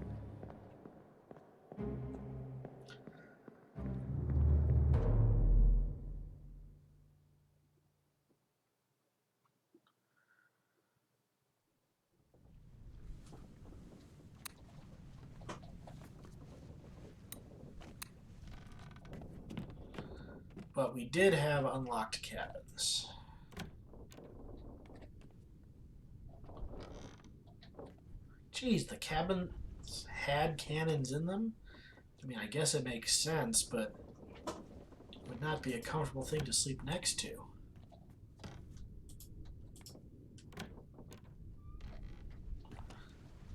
But we did have unlocked cabins. Geez, the cabins had cannons in them? I mean, I guess it makes sense, but it would not be a comfortable thing to sleep next to.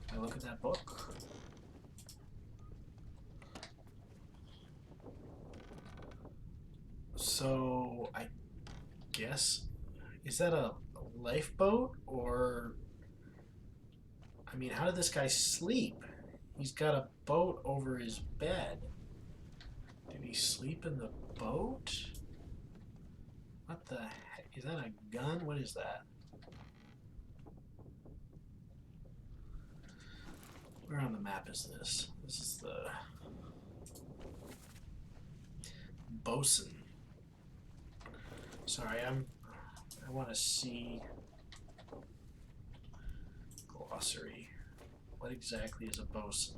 Can I look at that book? So, I guess, is that a lifeboat, or, I mean, how did this guy sleep? He's got a boat over his bed. Did he sleep in the boat? What the heck? Is that a gun? What is that? Where on the map is this? This is the bosun. Sorry, I want to see glossary. What exactly is a bosun?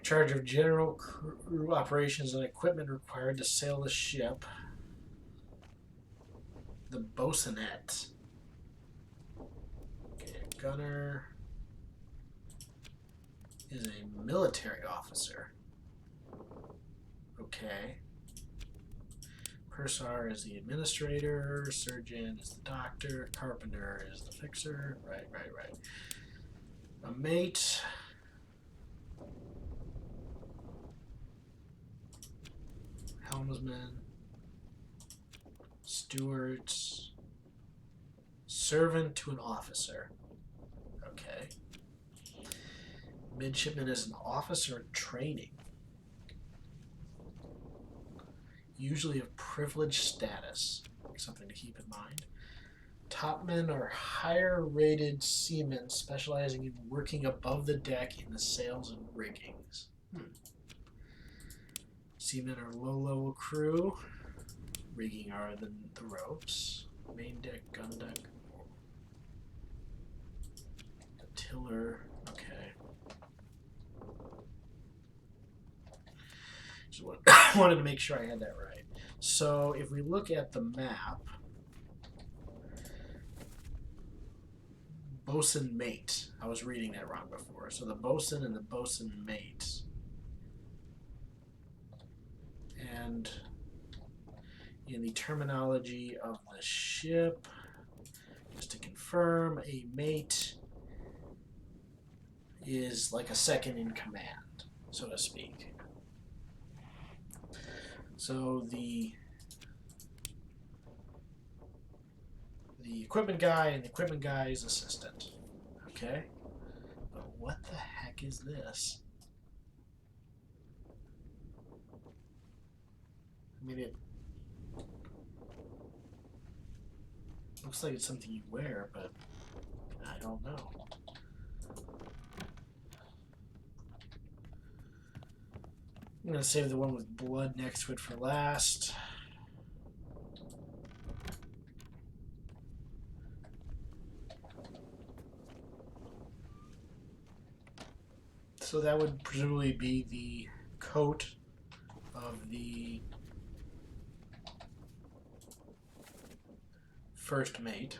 charge of general crew operations and equipment required to sail the ship. The bosunette. Okay, a gunner is a military officer. Okay. Purser is the administrator. Surgeon is the doctor. Carpenter is the fixer. Right. A mate. Helmsman. Stewards. Servant to an officer. Okay. Midshipman is an officer in training. Usually of privileged status. Something to keep in mind. Topmen are higher rated seamen specializing in working above the deck in the sails and riggings. Seamen are low level crew. Rigging are the ropes. Main deck, gun deck. The tiller. Okay. Just wanted to make sure I had that right. So if we look at the map, bosun mate. I was reading that wrong before. So the bosun and the bosun mate. And in the terminology of the ship, just to confirm, a mate is like a second in command, so to speak. So the equipment guy and the equipment guy's assistant. Okay? But what the heck is this? I mean, it looks like it's something you wear, but I don't know. I'm going to save the one with blood next to it for last. So that would presumably be the coat of the first mate.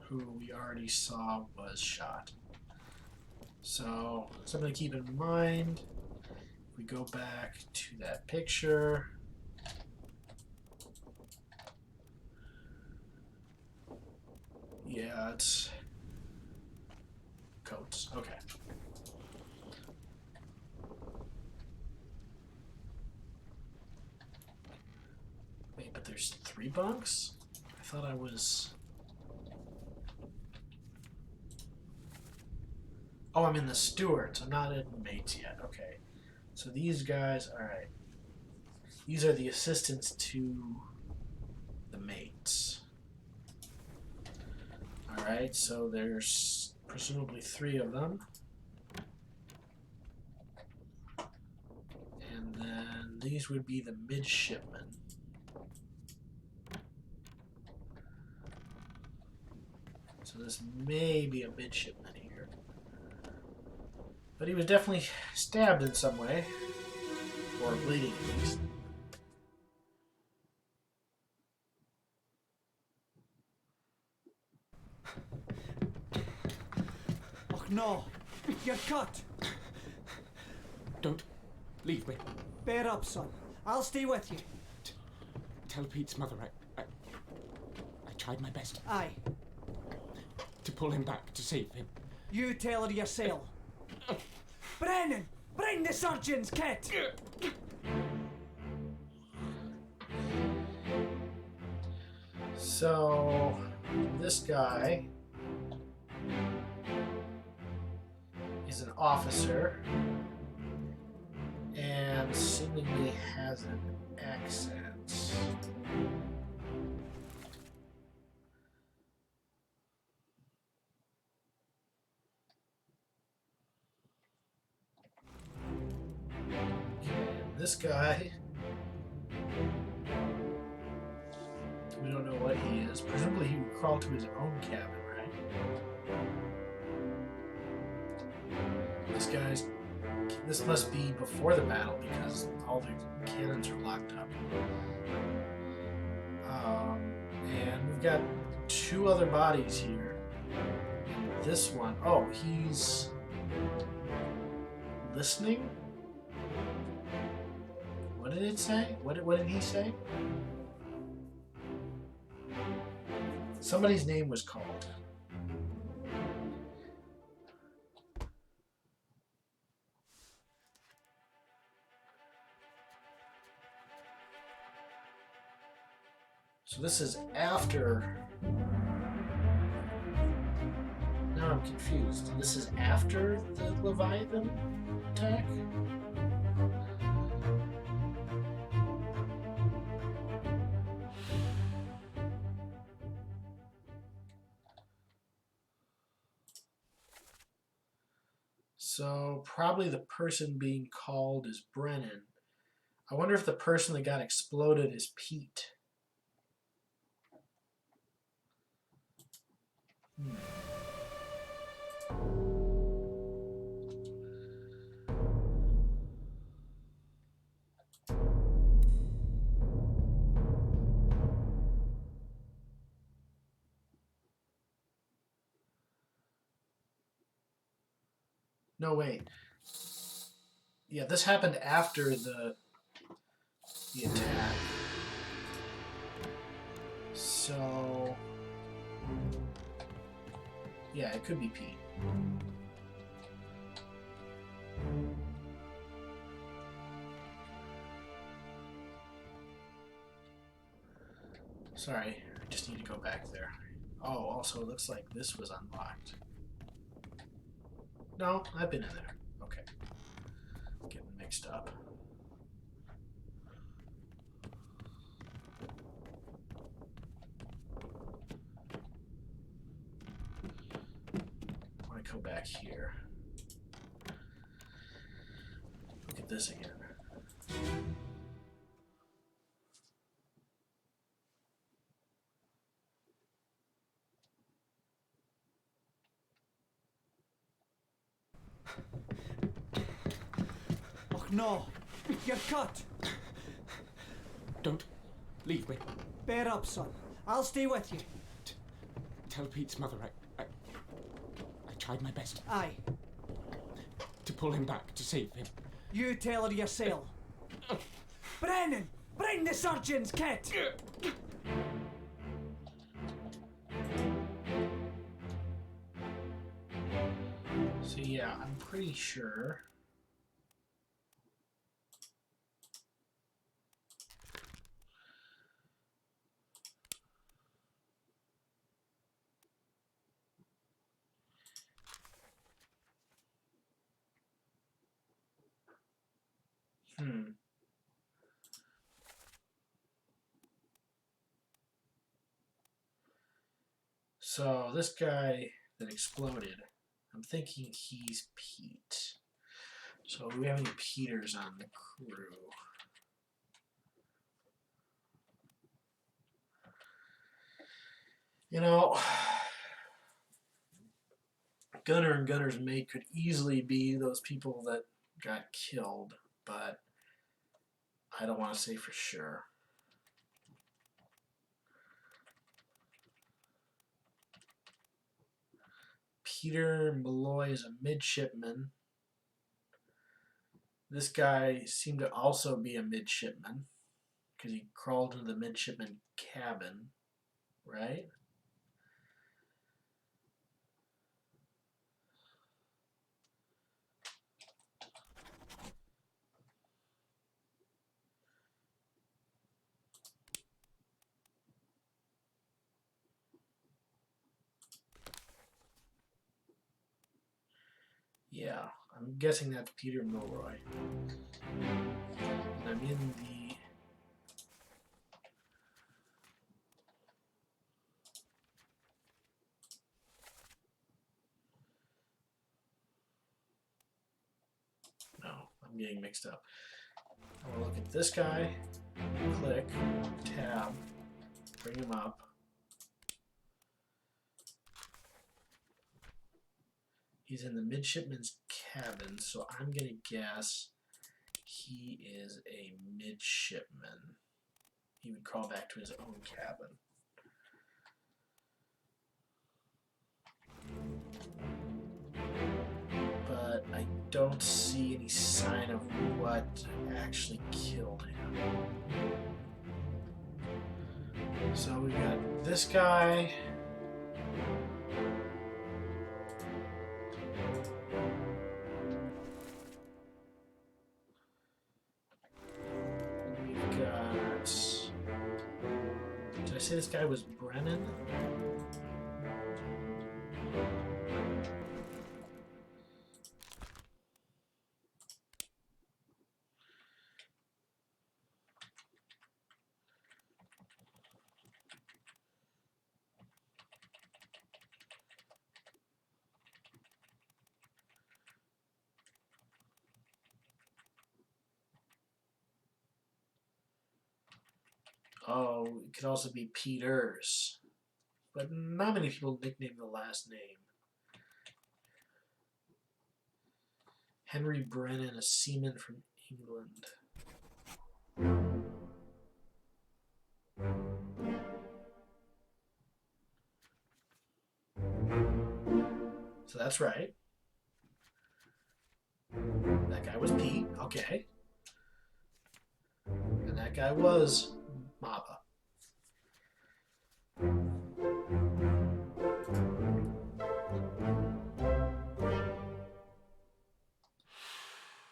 Who we already saw was shot. So something to keep in mind. If we go back to that picture, yeah, it's coats. Okay. Wait, but there's 3 bunks? I thought I was... Oh, I'm in the stewards. I'm not in mates yet. Okay. So these guys, alright. These are the assistants to the mates. Alright, so there's presumably 3 of them. And then these would be the midshipmen. So this may be a midshipman here. But he was definitely stabbed in some way. Or bleeding at least. Oh no! You're cut! Don't leave me. Bear up, son. I'll stay with you. Tell Pete's mother I tried my best Aye. to pull him back, to save him. You tell her yourself. Brennan! Bring the surgeon's kit! So, this guy is an officer and seemingly has an accent. This guy We don't know what he is. Presumably he would crawl to his own cabin, right? This must be before the battle because all the cannons are locked up. And we've got 2 other bodies here. This one, oh, he's listening? What did it say? What did he say? Somebody's name was called. So this is after... Now I'm confused. This is after the Leviathan attack? So probably the person being called is Brennan. I wonder if the person that got exploded is Pete. No, wait. Yeah, this happened after the attack. So... yeah, it could be Pete. Sorry, I just need to go back there. Oh, also it looks like this was unlocked. No, I've been in there. Okay. Getting mixed up. I want to go back here. Look at this again. Oh no! You're cut! Don't leave me. Bear up, son. I'll stay with you. Tell Pete's mother I tried my best Aye. to pull him back, to save him. You tell her yourself. Brennan! Bring the surgeon's kit! So yeah, I'm pretty sure. So this guy that exploded, I'm thinking he's Pete. So do we have any Peters on the crew? You know, Gunner and Gunner's mate could easily be those people that got killed, but I don't want to say for sure. Peter Malloy is a midshipman. This guy seemed to also be a midshipman because he crawled into the midshipman cabin, right? Yeah, I'm guessing that's Peter Milroy. And I'm in the... No, I'm getting mixed up. I want to look at this guy, click, tab, bring him up. He's in the midshipman's cabin, so I'm going to guess he is a midshipman. He would crawl back to his own cabin. But I don't see any sign of what actually killed him. So we got this guy. We've got... Did I say this guy was Brennan? Oh, it could also be Peters. But not many people nickname the last name. Henry Brennan, a seaman from England. So that's right. That guy was Pete. Okay. And that guy was Maba.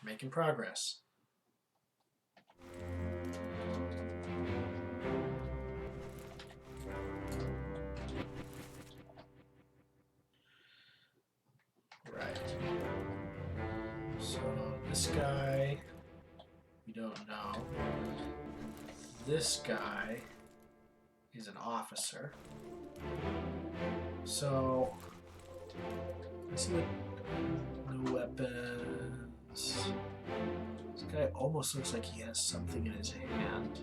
Making progress. Right. So this guy, we don't know. This guy is an officer. So let's see what no weapons. This guy almost looks like he has something in his hand.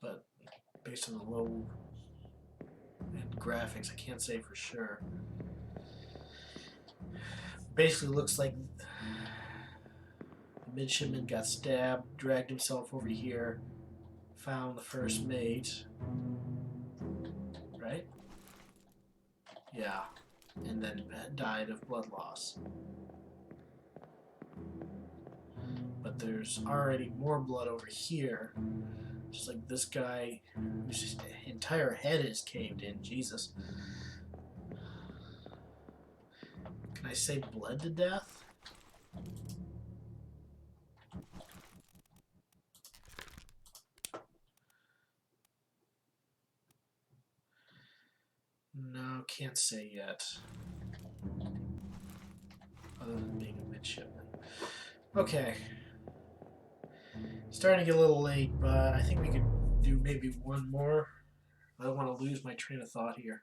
But based on the low end graphics, I can't say for sure. Basically looks like the midshipman got stabbed, dragged himself over here, found the first mate, right? Yeah, and then died of blood loss. But there's already more blood over here, just like this guy whose entire head is caved in. Jesus. Can I say bled to death? No, can't say yet. Other than being a midshipman. Okay. Starting to get a little late, but I think we could do maybe one more. I don't want to lose my train of thought here.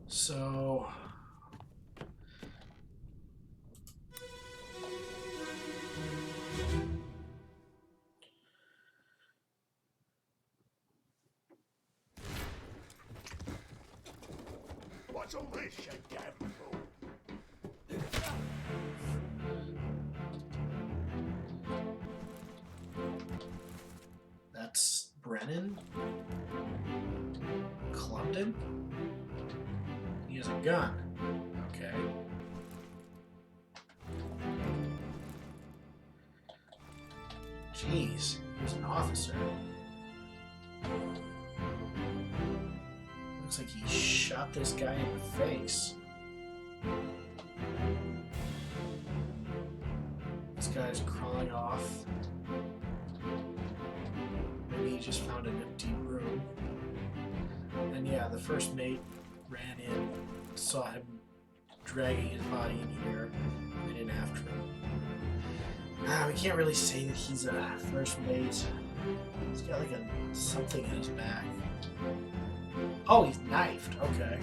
So What's all this, you damn fool? that's Brennan. Clubbed him. He has a gun. Okay. Jeez, he was an officer. Looks like he shot this guy in the face. This guy's crawling off. Maybe he just found an empty room. And yeah, the first mate ran in, saw him dragging his body in here, and in after him. We can't really say that he's a first mate. He's got like something in his back. Oh, he's knifed. Okay.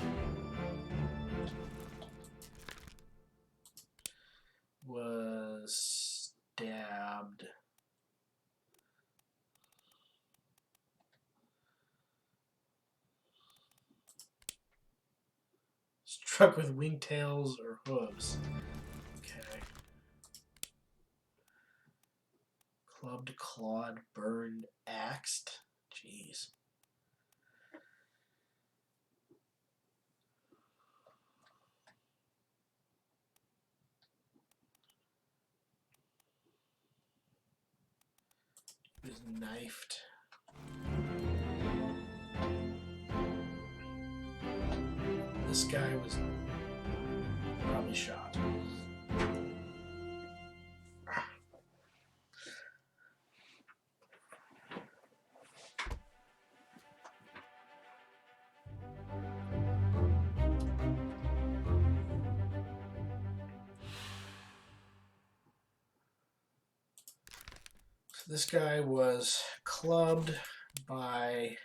Struck with wingtails or hooves. Okay. Clubbed, clawed, burned, axed. Jeez. He was knifed. This guy was probably shot. So this guy was clubbed by,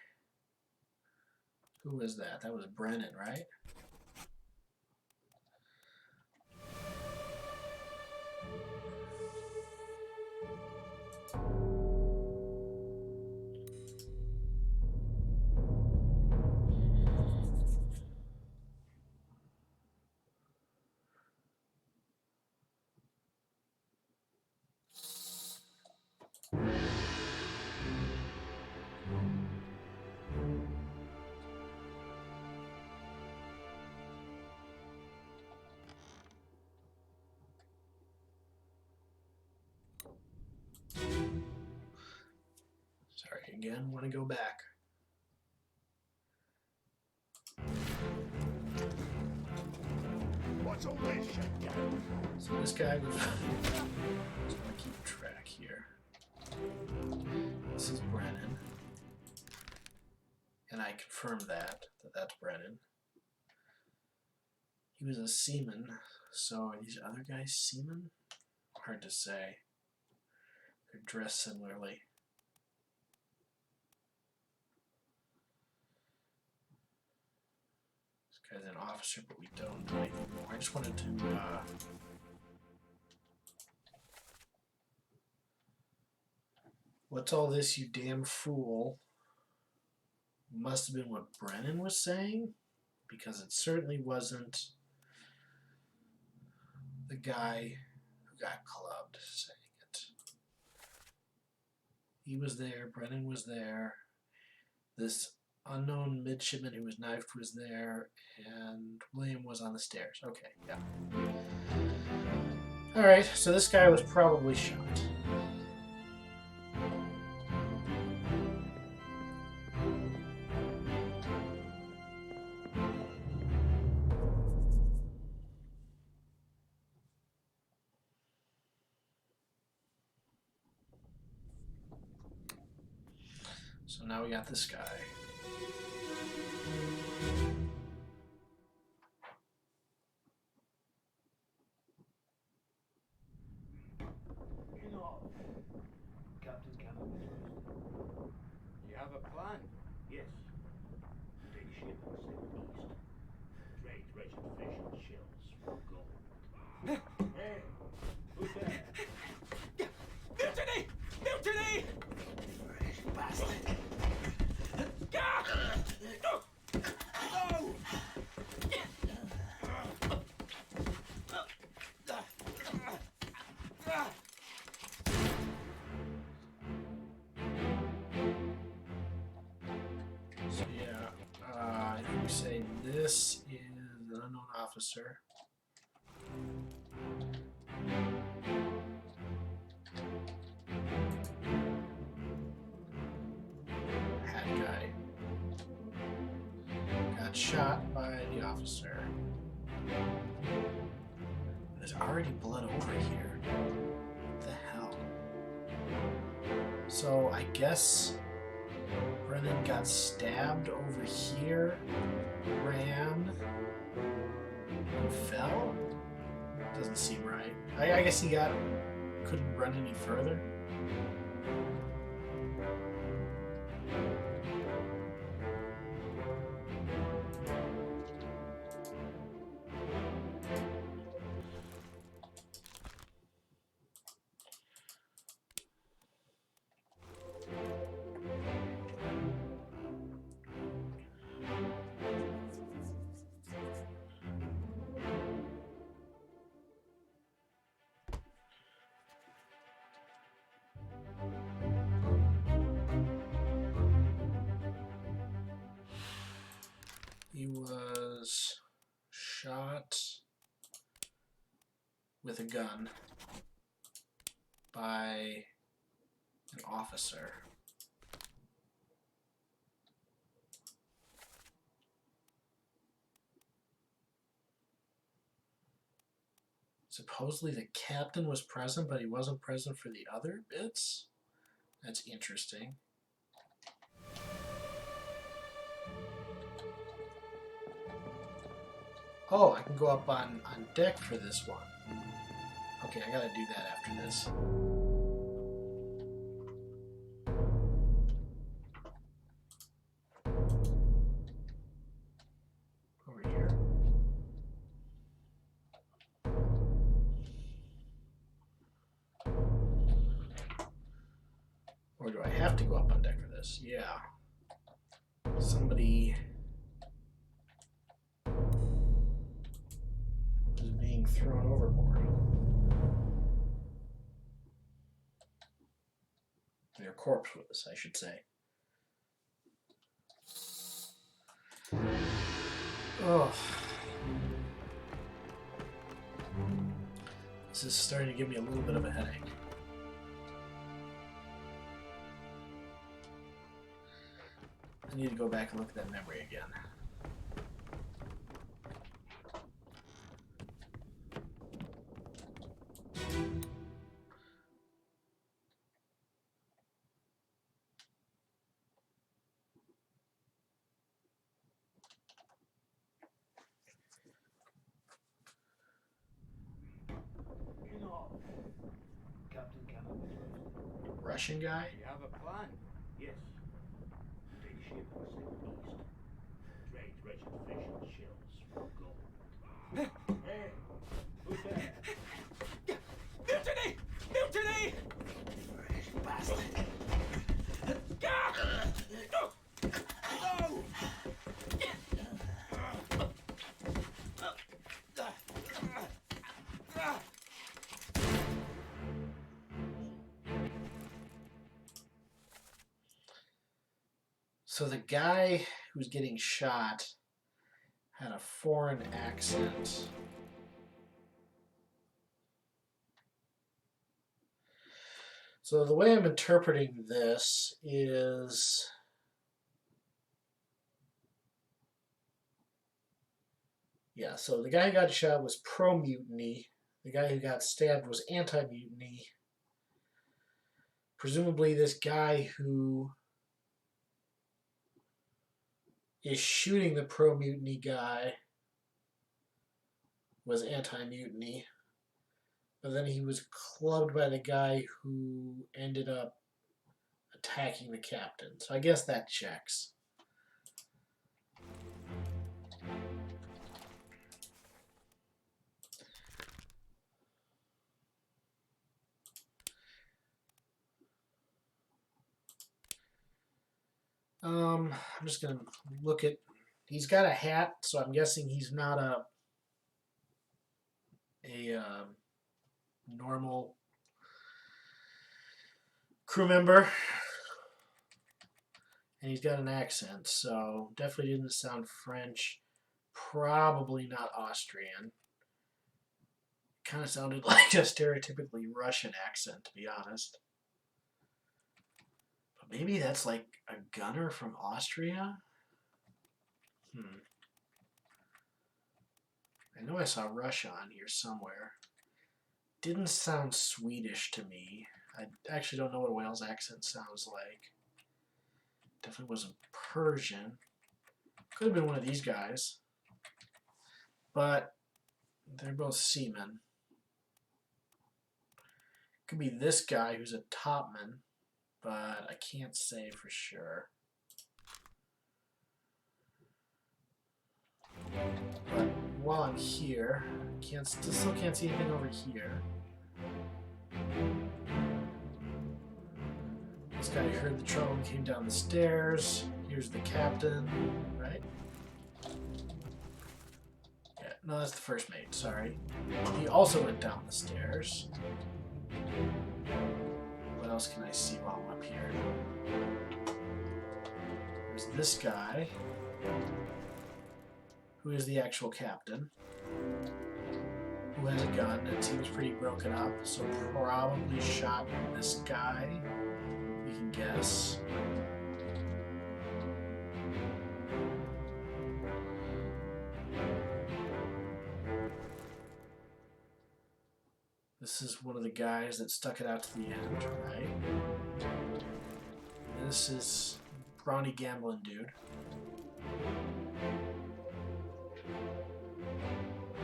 who was that? That was Brennan, right? Sorry, again, want to go back. What's all this shit, Gavin? So this guy was. Just want to keep track here. This is Brennan. And I confirmed that that's Brennan. He was a seaman. So are these other guys seamen? Hard to say. They're dressed similarly. This guy's an officer, but we don't know anything more. I just wanted to what's all this, you damn fool? Must have been what Brennan was saying, because it certainly wasn't the guy who got clubbed saying it. He was there, Brennan was there, this unknown midshipman who was knifed was there, and William was on the stairs. Okay, yeah. Alright, so this guy was probably shot. So now we got this guy. You know, Captain Campbell. You have a plan? Yes. Take ship and sail east. Trade treasured fish and shells for gold. Hey, who's there? Mutiny! Mutiny! Bastard! So yeah, if we say this is an unknown officer. Hat guy got shot by the officer. There's already blood over here. What the hell? So I guess Brennan got stabbed over here, ran, and fell? Doesn't seem right. I guess he couldn't run any further. He was shot with a gun by an officer. Supposedly the captain was present, but he wasn't present for the other bits? That's interesting. Oh, I can go up on deck for this one. Okay, I gotta do that after this. Over here. Or do I have to go up on deck for this? Yeah. Somebody is being thrown overboard. Their corpse was, I should say. Oh. This is starting to give me a little bit of a headache. I need to go back and look at that memory again. You know, Captain Cannon was right. Russian guy? You have a plan? Yes. Take ship and sail east. Trade wretched fish and shells for gold. Hey, who's there? Mutiny! Mutiny! Bastard! No! So the guy who's getting shot had a foreign accent. So the way I'm interpreting this is yeah, so the guy who got shot was pro-mutiny. The guy who got stabbed was anti-mutiny. Presumably this guy who is shooting the pro-mutiny guy was anti-mutiny. But then he was clubbed by the guy who ended up attacking the captain. So I guess that checks. I'm just going to look at... He's got a hat, so I'm guessing he's not a normal crew member. And he's got an accent, so definitely didn't sound French. Probably not Austrian. Kind of sounded like a stereotypically Russian accent, to be honest. But maybe that's like a gunner from Austria? I know I saw Russia on here somewhere. Didn't sound Swedish to me. I actually don't know what a Wales accent sounds like. Definitely wasn't Persian. Could have been one of these guys. But they're both seamen. Could be this guy who's a topman, but I can't say for sure. But while I'm here, still can't see anything over here. This guy heard the trouble and came down the stairs. Here's the captain, right? Yeah, no, that's the first mate, sorry. He also went down the stairs. What else can I see while I'm up here? There's this guy. who is the actual captain, who has a gun and seems pretty broken up, so probably shot this guy, we can guess. This is one of the guys that stuck it out to the end, right? This is brawny gambling dude.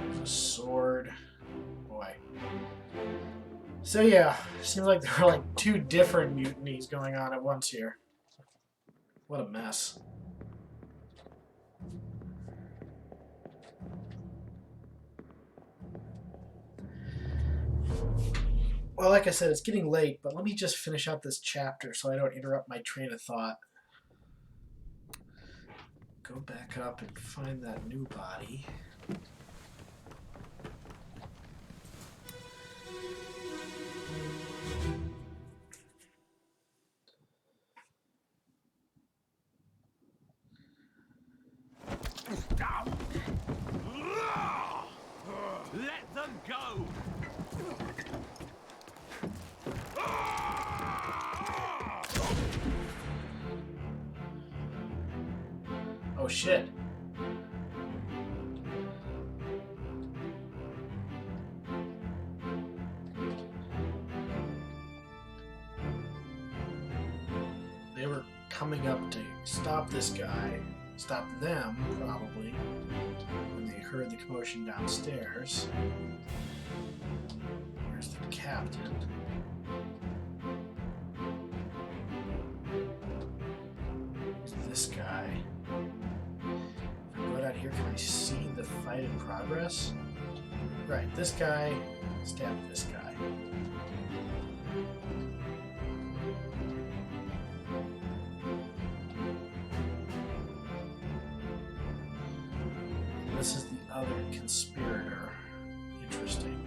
There's a sword. Boy. So yeah, seems like there are like two different mutinies going on at once here. What a mess. Well, like I said, it's getting late, but let me just finish out this chapter so I don't interrupt my train of thought. Go back up and find that new body. Let them go! Oh shit. They were coming up to stop this guy, stop them, probably, when they heard the commotion downstairs. Here's the captain. Here's this guy. If I go down here, can I see the fight in progress? Right, this guy stabbed this guy. This is the other conspirator. Interesting.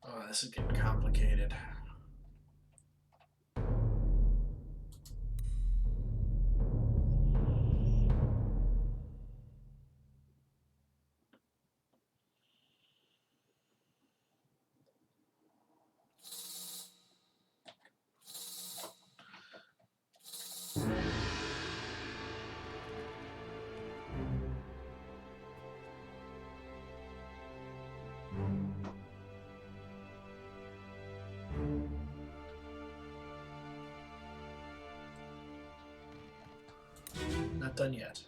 Oh, this is getting complicated. Not done yet.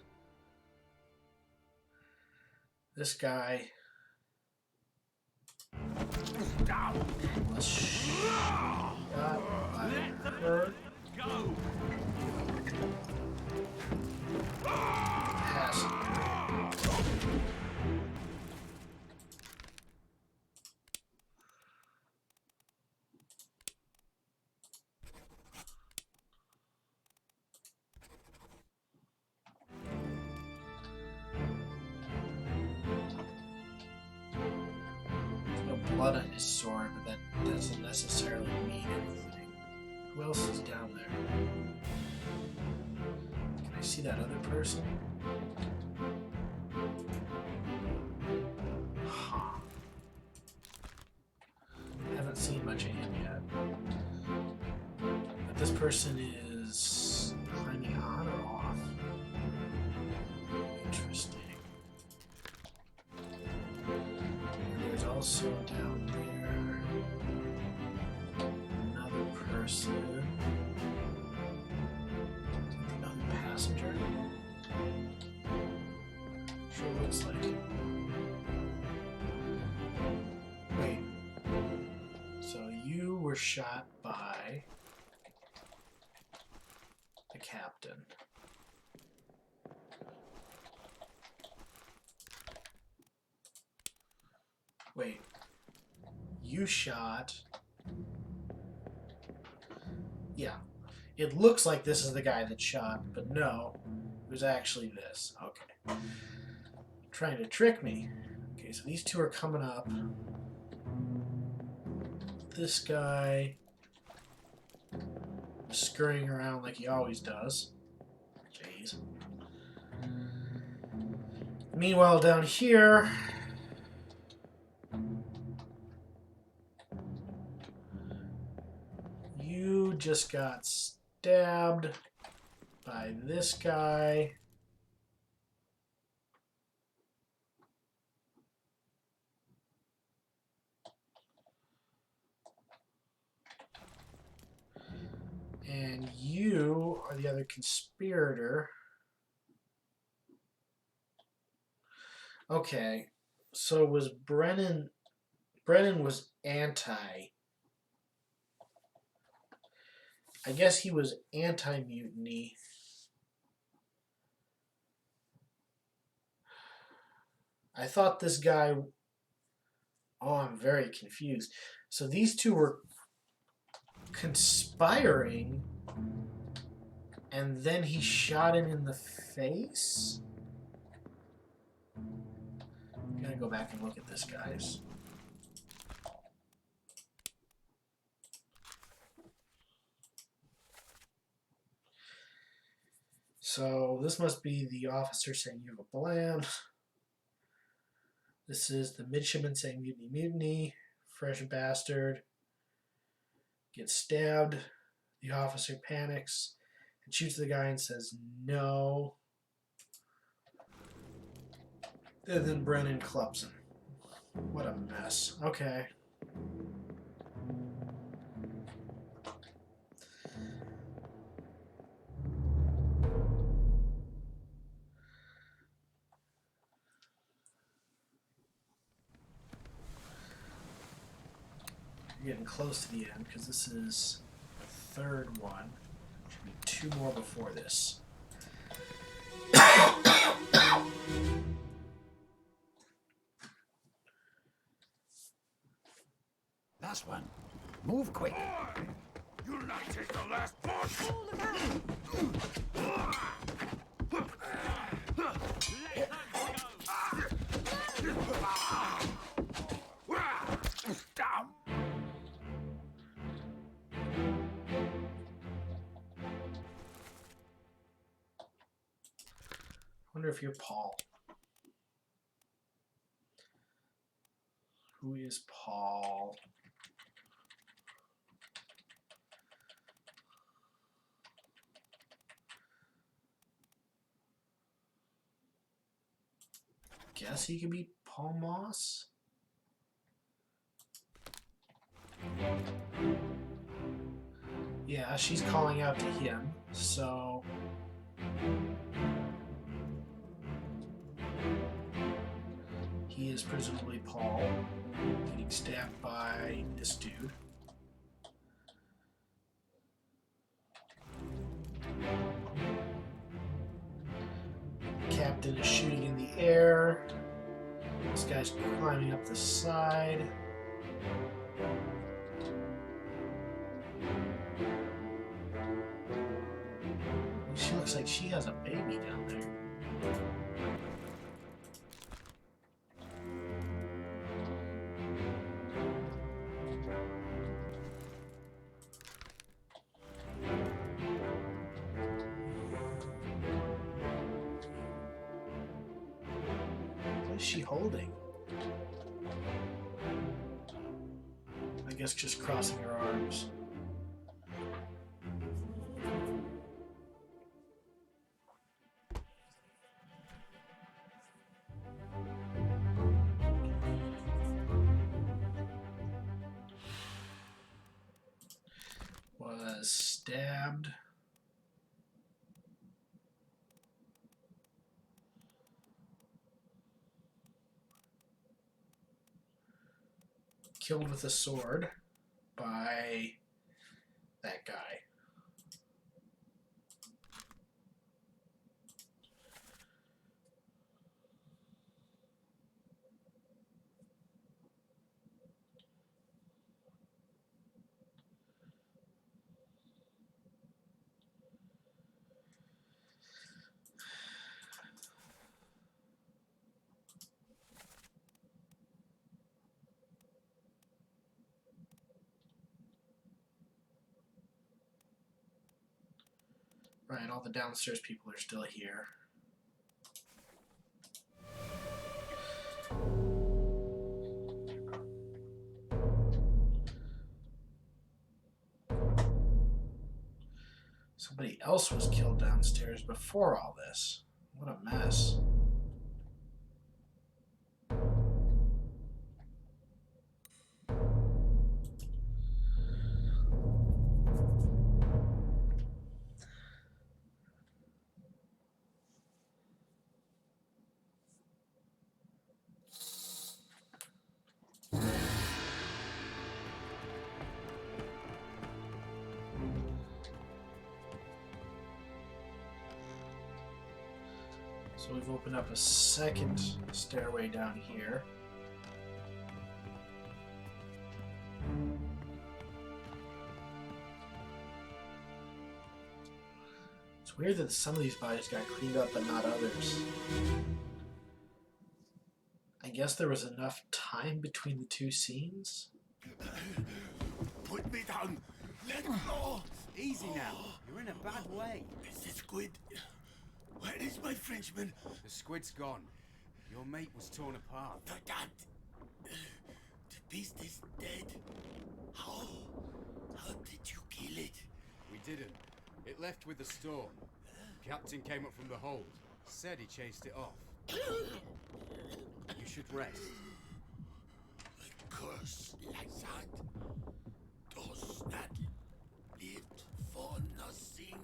This guy was shot by her passenger. Blood on his sword, but that doesn't necessarily mean anything. Who else is down there? Can I see that other person? Huh. I haven't seen much of him yet. But this person is climbing on or off? Interesting. There's also down there another person. Another passenger. Sure looks like it. Wait. So you were shot by the captain. Wait. You shot... Yeah. It looks like this is the guy that shot, but no. It was actually this. Okay. Trying to trick me. Okay, so these two are coming up. This guy is scurrying around like he always does. Jeez. Meanwhile, down here... You just got stabbed by this guy. And you are the other conspirator. Okay, so was Brennan was anti. I guess he was anti-mutiny. I thought this guy... Oh, I'm very confused. So these two were conspiring, and then he shot him in the face? I'm gonna go back and look at this, guys. So this must be the officer saying you have a plan. This is the midshipman saying mutiny, mutiny. Fresh bastard. Gets stabbed. The officer panics and shoots the guy and says no. And then Brennan clubs him. What a mess. Okay. We're getting close to the end because this is the third one. Should be two more before this. Last one. Move quick. Boy, you'll not take the last punch. Down. I wonder if you're Paul. Who is Paul? Guess he could be Paul Moss? Yeah, she's calling out to him, so... He is presumably Paul, getting stabbed by this dude. Captain is shooting in the air. This guy's climbing up the side. She looks like she has a baby down there. What is she holding? I guess just crossing her arms. Was stabbed. Killed with a sword by that guy. Right, all the downstairs people are still here. Somebody else was killed downstairs before all this. What a mess. So we've opened up a second stairway down here. It's weird that some of these bodies got cleaned up but not others. I guess there was enough time between the two scenes. Put me down. Let go. Easy now. You're in a bad way. It's the squid. Where is my Frenchman? The squid's gone. Your mate was torn apart. The beast is dead. How? How did you kill it? We didn't. It left with the storm. Captain came up from the hold. Said he chased it off. You should rest. A curse like that does not live for nothing.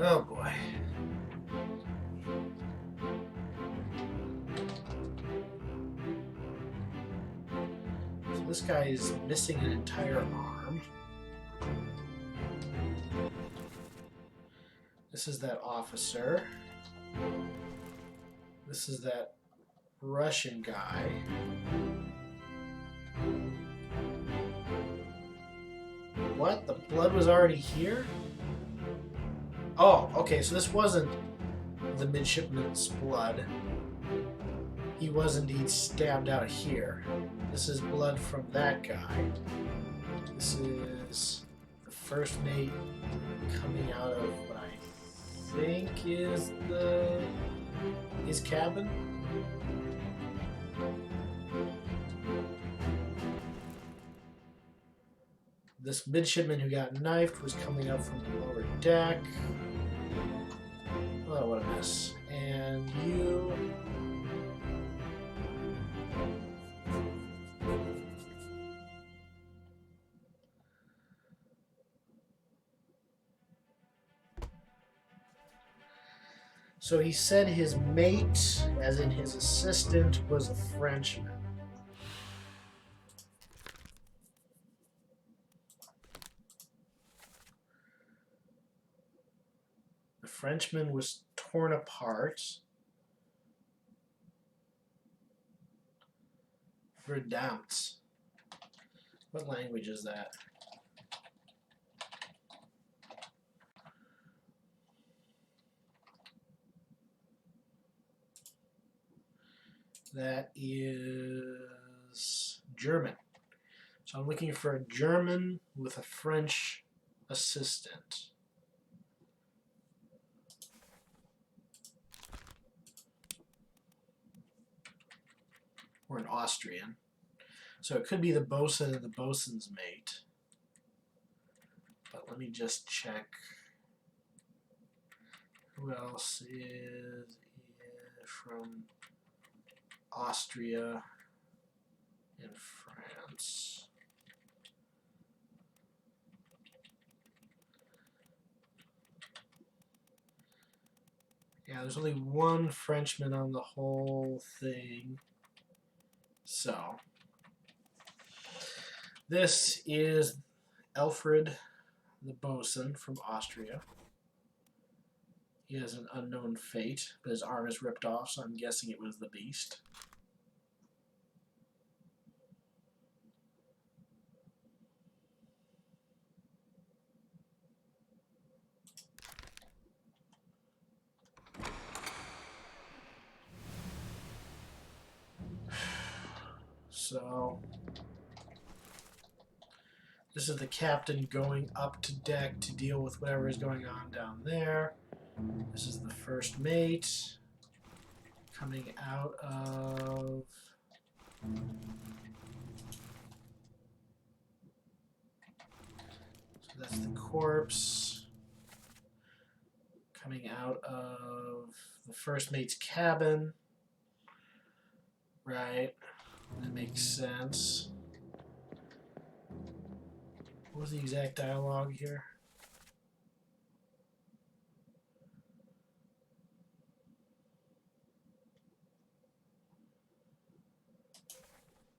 Oh boy. So this guy is missing an entire arm. This is that officer. This is that Russian guy. What? The blood was already here? Oh, okay, so this wasn't the midshipman's blood. He was indeed stabbed out here. This is blood from that guy. This is the first mate coming out of what I think is his cabin. This midshipman who got knifed was coming up from the lower deck. Oh, what a mess. And you... So he said his mate, as in his assistant, was a Frenchman. The Frenchman was torn apart. Verdammt. What language is that? That is German. So I'm looking for a German with a French assistant. Or an Austrian. So it could be the bosun and the bosun's mate. But let me just check. Who else is from Austria and France? Yeah, there's only one Frenchman on the whole thing. So, this is Alfred the bosun from Austria. He has an unknown fate, but his arm is ripped off, so I'm guessing it was the beast. So, This is the captain going up to deck to deal with whatever is going on down there. This is the first mate coming out of... So that's the corpse coming out of the first mate's cabin. Right. That makes sense. What was the exact dialogue here?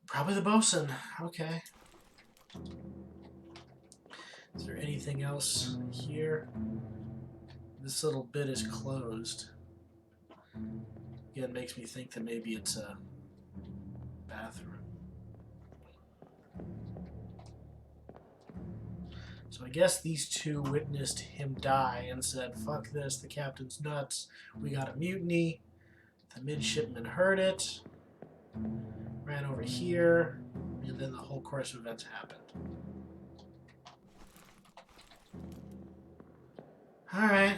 Probably the bosun. Okay. Is there anything else here? This little bit is closed. Again, makes me think that maybe it's a bathroom. So I guess these two witnessed him die and said, fuck this, the captain's nuts, we got a mutiny. The midshipman heard it, ran over here, and then the whole course of events happened. Alright.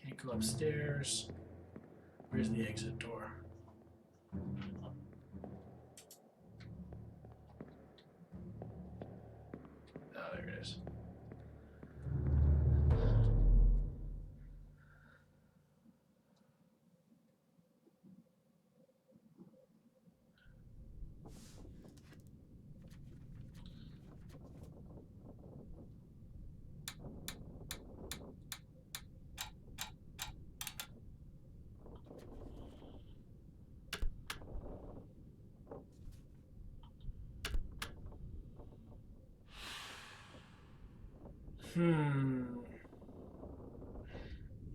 Can't go upstairs. Where's the exit door? Oh, there it is.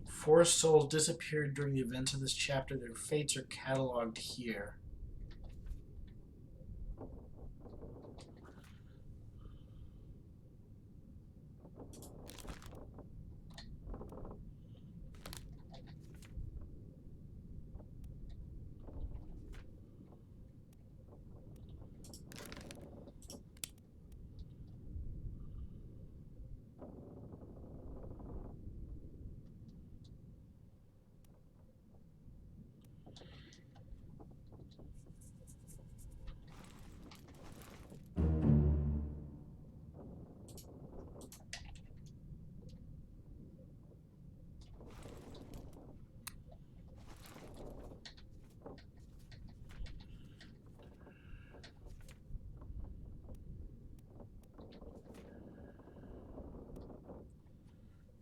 Four souls disappeared during the events of this chapter. Their fates are cataloged here.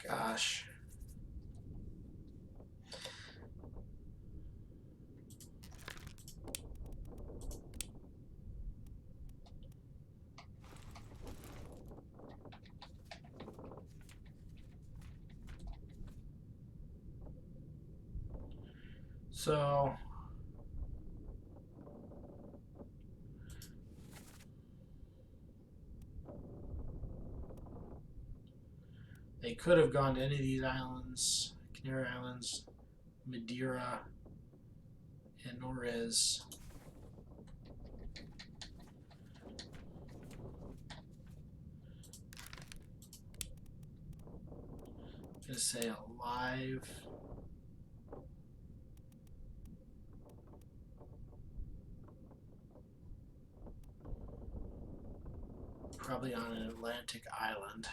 Gosh. So they could have gone to any of these islands, Canary Islands, Madeira, and Norez. I'm gonna say alive. Probably on an Atlantic island.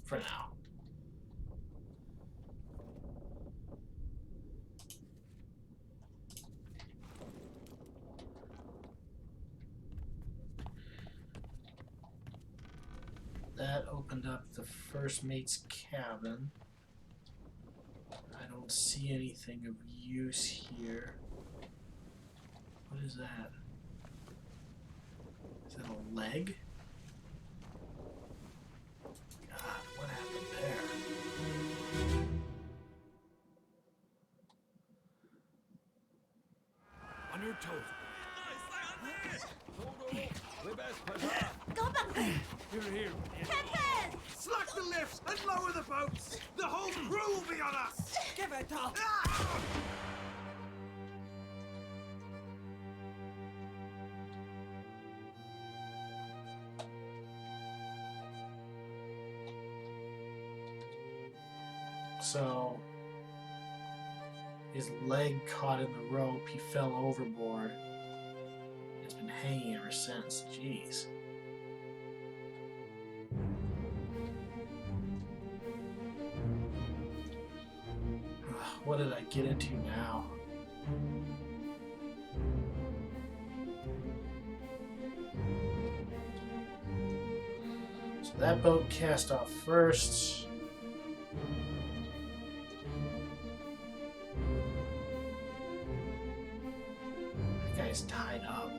For now. That opened up the first mate's cabin. I don't see anything of use here. What is that? Is that a leg? God, what happened there? Honored told. Go back! Here. Pepe! Slack the lifts and lower the boats. The whole crew will be on us. Give it up! So his leg caught in the rope, he fell overboard. It's been hanging ever since. Jeez. What did I get into now? So that boat cast off first. That guy's tied up.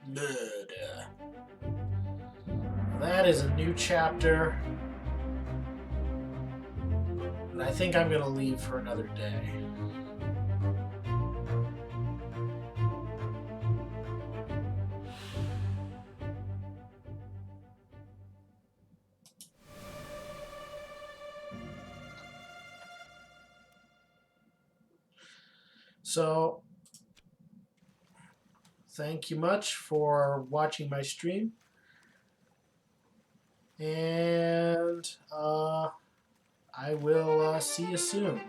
Murder. That is a new chapter. And I think I'm gonna leave for another day. So thank you much for watching my stream. And I will see you soon.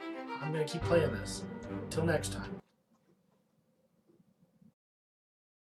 I'm going to keep playing this. Until next time.